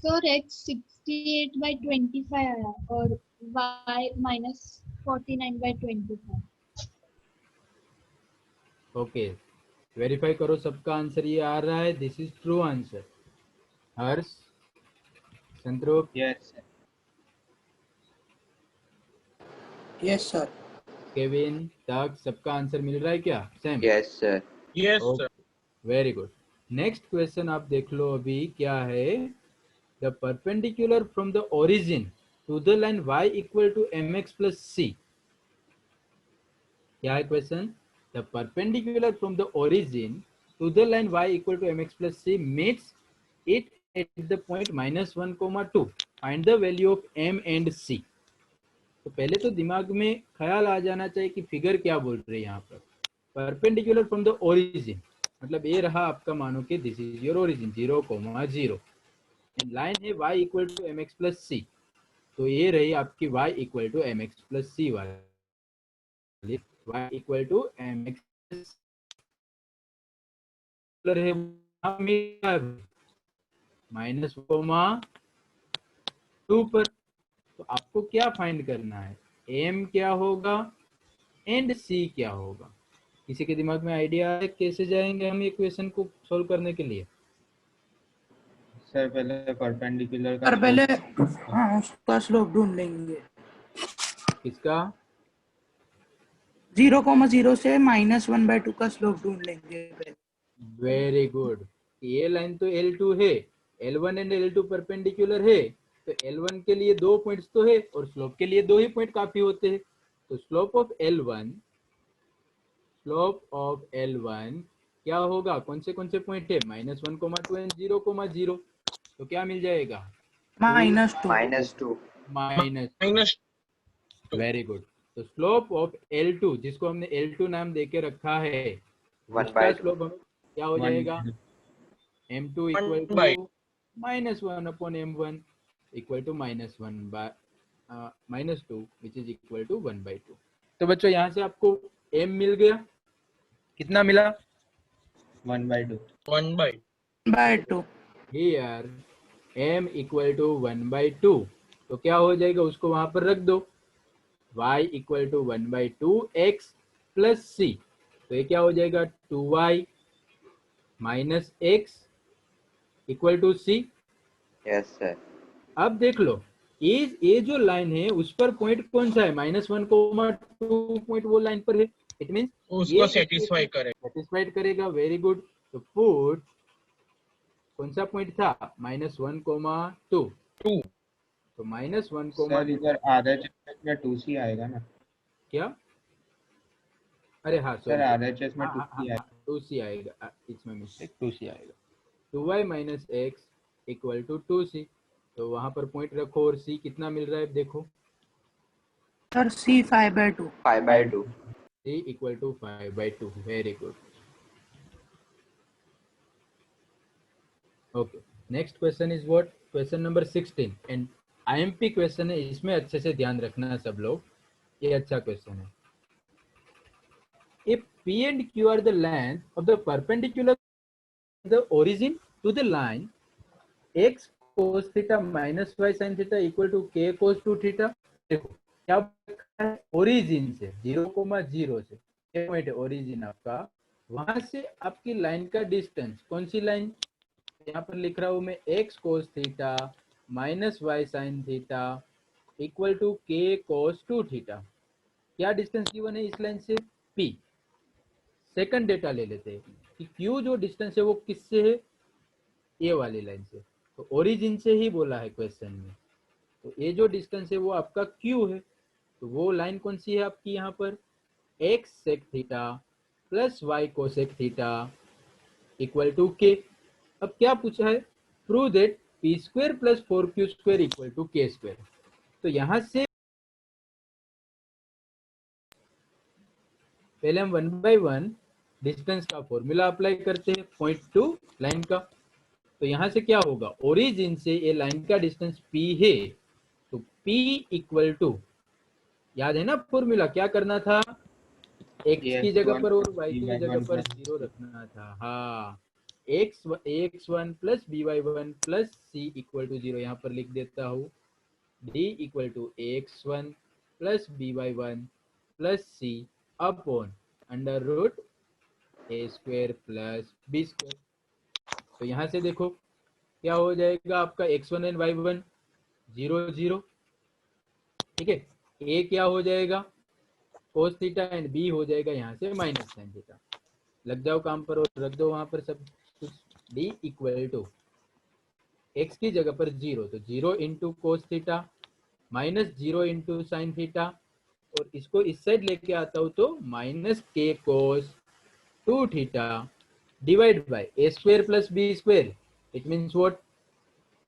Sir, x 68/25 आया और y -49/25. ओके, वेरीफाई करो सबका आंसर ये आ रहा है, this is true answer. Harsh, Santarup, yes sir. Yes, sir. Kevin, तक, सबका आंसर मिल रहा है क्या same? Yes, sir. Yes, sir. Very good. Next question आप देख लो अभी क्या है, the perpendicular from the origin to the line y = mx + c। क्या है question, the perpendicular from the origin to the line y = mx + c meets it at the point -1, 2, find the value of m and c। तो पहले तो दिमाग में ख्याल आ जाना चाहिए कि फिगर क्या बोल रहे हैं यहाँ पर। परपेंडिकुलर फ्रॉम द ओरिजिन मतलब ये रहा आपका, मानो कि this is your origin 0,0 and line है y = mx + c। तो ये रही आपकी y = mx + c वाली, y = mx है -2 पर। तो आपको क्या फाइंड करना है, m क्या होगा एंड c क्या होगा। किसी के दिमाग में आइडिया है कैसे जाएंगे हम इक्वेशन को सॉल्व करने के लिए? सर पहले परपेंडिकुलर का सर पहले slope- हाँ उसका स्लोप ढूंढ लेंगे। किसका? 0,0 से -1/2 का स्लोप ढूंढ लेंगे पहले। Very good. ये लाइन तो L2 है, L1 एंड L2 परपेंडिकुलर है, तो L1 के लिए 2 पॉइंट्स तो है और स्लोप के लिए 2 ही पॉइंट काफी होते हैं। तो स्लोप ऑफ L1 क्या होगा, कौन से पॉइंट है, -1, 2 एंड 0,0। तो क्या मिल जाएगा, -2। Minus very good. तो स्लोप ऑफ L2, जिसको हमने L2 नाम देके रखा है, 1 उसका by 2. स्लोप हमें क्या हो 1 जाएगा, m2 equal 1 to by -1/m1 equal to -2 which is equal to 1/2। तो बच्चों यहाँ से आपको m मिल गया, कितना मिला, 1 by 2. 1 by by 2. Here m equal to 1/2, तो क्या हो जाएगा, उसको वहां पर रख दो, y equal to 1/2 x plus c, तो ये क्या हो जाएगा 2y minus x equal to c। Yes, sir. अब देख लो, ये जो लाइन है उस पर पॉइंट कौन सा है, -1,2 पॉइंट वो लाइन पर है, इट मींस उसको सेटिस्फाई करे। सेटिस्फाइड करेगा, वेरी गुड। तो पुट कौन सा पॉइंट था, -1,2, 2 तो -1, सर इधर RHS में 2C आएगा ना क्या, अरे हाँ सर, सॉरी RHS में 2C आएगा. 2c आएगा, इसमें मिस्टेक, 2c आएगा, 2y minus x equal to 2c, तो वहां पर पॉइंट रखो और c कितना मिल रहा है देखो, Sir, C 5 by 2. 5 by 2. c equal to 5/2, very good. Okay, next question is what, question number 16 and IMP question है, इसमें अच्छे से ध्यान रखना सब लोग, ये अच्छा क्वेश्चन है। If P and Q are the length of the perpendicular the origin to the line x cos theta minus y sin theta equal to k cos 2 theta, देखो क्या है, ओरिजिन से 0,0 से ये पॉइंट है ओरिजिन आपका, वहां से आपकी लाइन का डिस्टेंस, कौन सी लाइन, यहाँ पर लिख रहा हूं मैं x cos theta minus y sin theta equal to k cos 2 theta, क्या डिस्टेंस गिवन है इस लाइन से, p। सेकंड डेटा ले लेते हैं कि q जो डिस्टेंस है वो किससे है, ये वाली लाइन से, तो ओरिजिन से ही बोला है क्वेश्चन में, तो ये जो डिस्टेंस है वो आपका q है, तो वो लाइन कौन सी है आपकी यहाँ पर, x sec theta plus y cosec theta equal to k। अब क्या पूछा है, prove that p² plus 4q² equal to k², तो यहाँ से पहले हम 1 by 1 डिस्टेंस का फॉर्मूला अप्लाई करते हैं पॉइंट टू लाइन का, तो यहाँ से क्या होगा, ओरिजिन से ये लाइन का डिस्टेंस p है, तो p इक्वल टू, याद है ना फॉर्मूला, क्या करना था, x की जगह पर और y की जगह पर 0 रखना था, हाँ, ax1 plus by1 plus c equal to 0, यहाँ पर लिख देता हूँ, d equal to ax1 plus by1 plus c upon under root a² plus b², तो यहाँ से देखो क्या हो जाएगा आपका x1 एंड y1 0 0, ठीक है, a क्या हो जाएगा cos थीटा एंड b हो जाएगा यहाँ से माइनस sin थीटा, लग जाओ काम पर और रख दो वहां पर सब कुछ, d इक्वल टू x की जगह पर 0, तो 0 into cos theta minus 0 into sine theta, और इसको इस साइड लेके आता हूँ तो minus k cos 2 theta divide by a² plus b², it means what,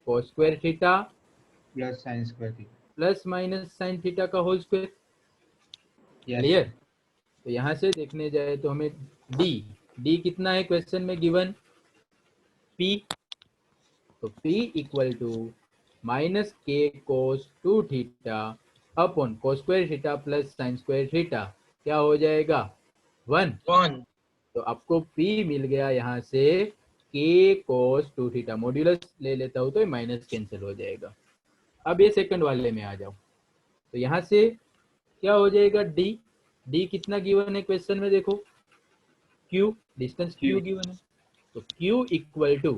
cos² theta plus sin square theta plus minus sine theta का होल स्क्वायर, क्लियर। तो यहाँ से देखने जाए तो हमें d कितना है क्वेश्चन में गिवन, p, तो p equal to minus k cos 2 theta upon cos² theta plus sin² theta, क्या हो जाएगा 1, तो आपको p मिल गया यहाँ से k cos 2 थीटा, मॉड्यूलस ले लेता हूँ तो ये माइनस कैंसिल हो जाएगा। अब ये सेकंड वाले में आ जाओ, तो यहाँ से क्या हो जाएगा, d कितना गिवन है क्वेश्चन में, देखो q, डिस्टेंस q गिवन है, तो q इक्वल टू,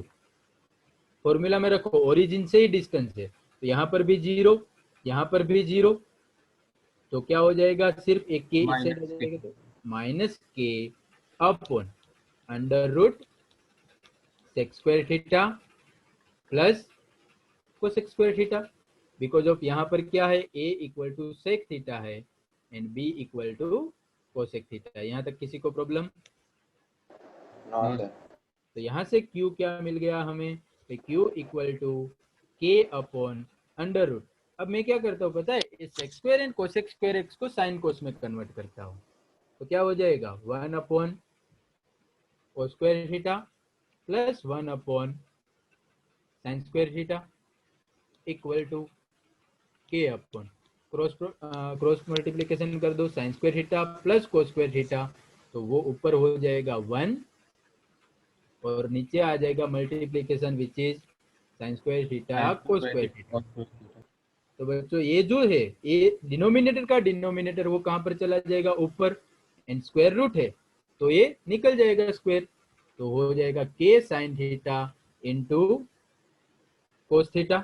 फॉर्मूला में रखो ओरिजिन से ही डिस्टेंस है, तो यहाँ पर भी 0, यहाँ पर भी 0, तो क्या हो जाएगा, सिर्फ एक के इस साइड हो जाएगा, तो minus k upon under root sec² theta plus cos² theta, because of यहाँ पर क्या है, a equal to sec theta है and b equal to cosec theta, यहाँ तक किसी को प्रॉब्लम, No, sir. तो यहाँ से q क्या मिल गया हमें, तो q equal to k upon under root, अब मैं क्या करता हूँ पता है, इस sec² एंड cosec² x को sin cos में कन्वर्ट करता हूँ, तो क्या हो जाएगा 1 upon cos square theta plus 1 upon sin square theta equal to k upon cross multiplication कर दो sin square theta plus cos square theta, तो वो ऊपर हो जाएगा 1 और नीचे आ जाएगा multiplication which is sin square theta cos square theta। तो बच्चों ये जो है ये डिनोमिनेटर का डिनोमिनेटर वो कहां पर चला जाएगा ऊपर, एंड स्क्वायर रूट है तो ये निकल जाएगा स्क्वायर, तो हो जाएगा k sin theta into cos theta.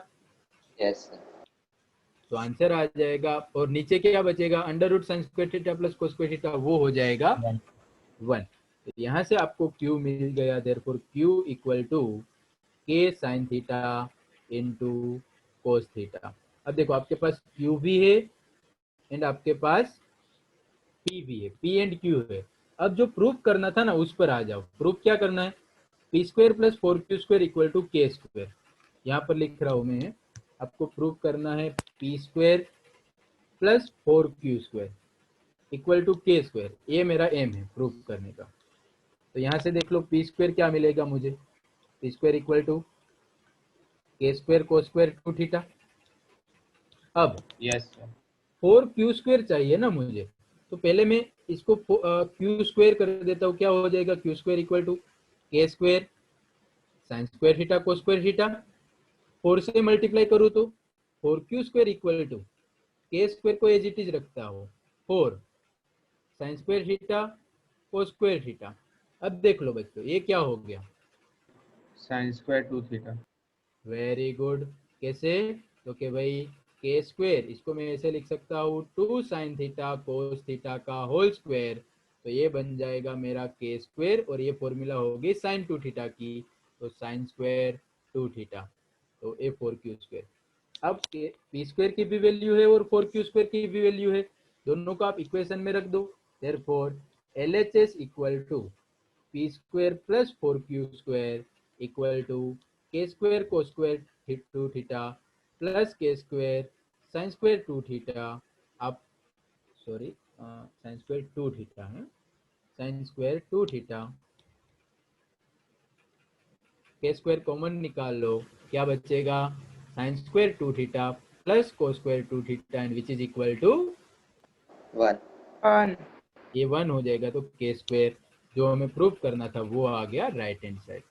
Yes sir. तो आंसर आ जाएगा और नीचे क्या बचेगा, under root sin square theta plus cos square theta, वो हो जाएगा 1। तो यहाँ से आपको q मिल गया, therefore q equal to k sin theta into cos theta. अब देखो आपके पास q भी है एंड आपके पास p भी है, p एंड q है। अब जो प्रूफ करना था ना उस पर आ जाओ। प्रूफ क्या करना है, p square plus 4q² equal to k square, यहाँ पर लिख रहा हूं मैं, आपको प्रूफ करना है p square plus 4q² equal to k square, ये मेरा एम है प्रूफ करने का। तो यहाँ से देख लो p स्क्वायर क्या मिलेगा मुझे, p square equal to k square cos square 2 theta. अब यस सर। 4q² चाहिए ना मुझे, तो पहले मैं इसको q स्क्वायर कर देता हूँ, क्या हो जाएगा q square equal to k square sin square theta cos square theta, 4 से मल्टीप्लाई करूँ तो 4q² equal to k square को एज इट इज रखता हो 4 sin square theta cos square theta. अब देख लो बच्चों ये क्या हो गया, sin square 2 theta. Very good. कैसे, तो कि भाई k स्क्वायर इसको मैं ऐसे लिख सकता हूँ 2 sin थीटा cos थीटा का होल स्क्वायर, तो ये बन जाएगा मेरा k स्क्वायर और ये फॉर्मूला होगी sin 2 थीटा की, तो sin स्क्वायर 2 थीटा, तो ये 4q²। अब p स्क्वायर की भी वैल्यू है और 4q² की भी वैल्यू है, दोनों को आप इक्वेशन में रख दो। Therefore LHS equal to p square plus 4q² equal to k square cos square 2 theta plus k square sin square 2 theta. आप सॉरी sin स्क्वायर 2 थीटा है, sin square 2 theta, k square common निकाल लो, क्या बचेगा sin square 2 theta plus cos square 2 theta and which is equal to 1। ये 1 हो जाएगा। तो k स्क्वायर जो हमें प्रूफ करना था वो आ गया राइट हैंड साइड।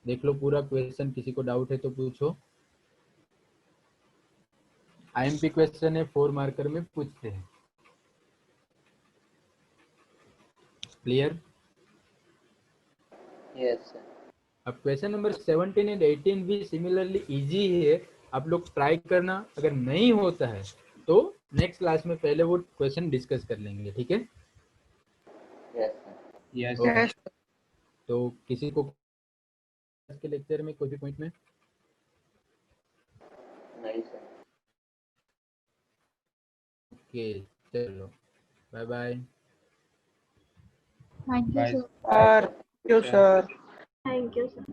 देख लो पूरा क्वेश्चन, किसी को डाउट है तो पूछो। IMP क्वेश्चन है, 4 मार्कर में पूछते हैं। क्लियर? Yes sir. अब क्वेश्चन नंबर 17 एंड 18 भी सिमिलरली इजी है, आप लोग ट्राई करना। अगर नहीं होता है तो नेक्स्ट क्लास में पहले वो क्वेश्चन डिस्कस कर लेंगे, ठीक है? Yes sir. Yes Okay. Sir. तो किसी को के लेक्चर में कोई भी पॉइंट में नहीं सर। ओके चलो bye bye. Thank you, bye sir. Sir, thank you, sir. Thank you, sir.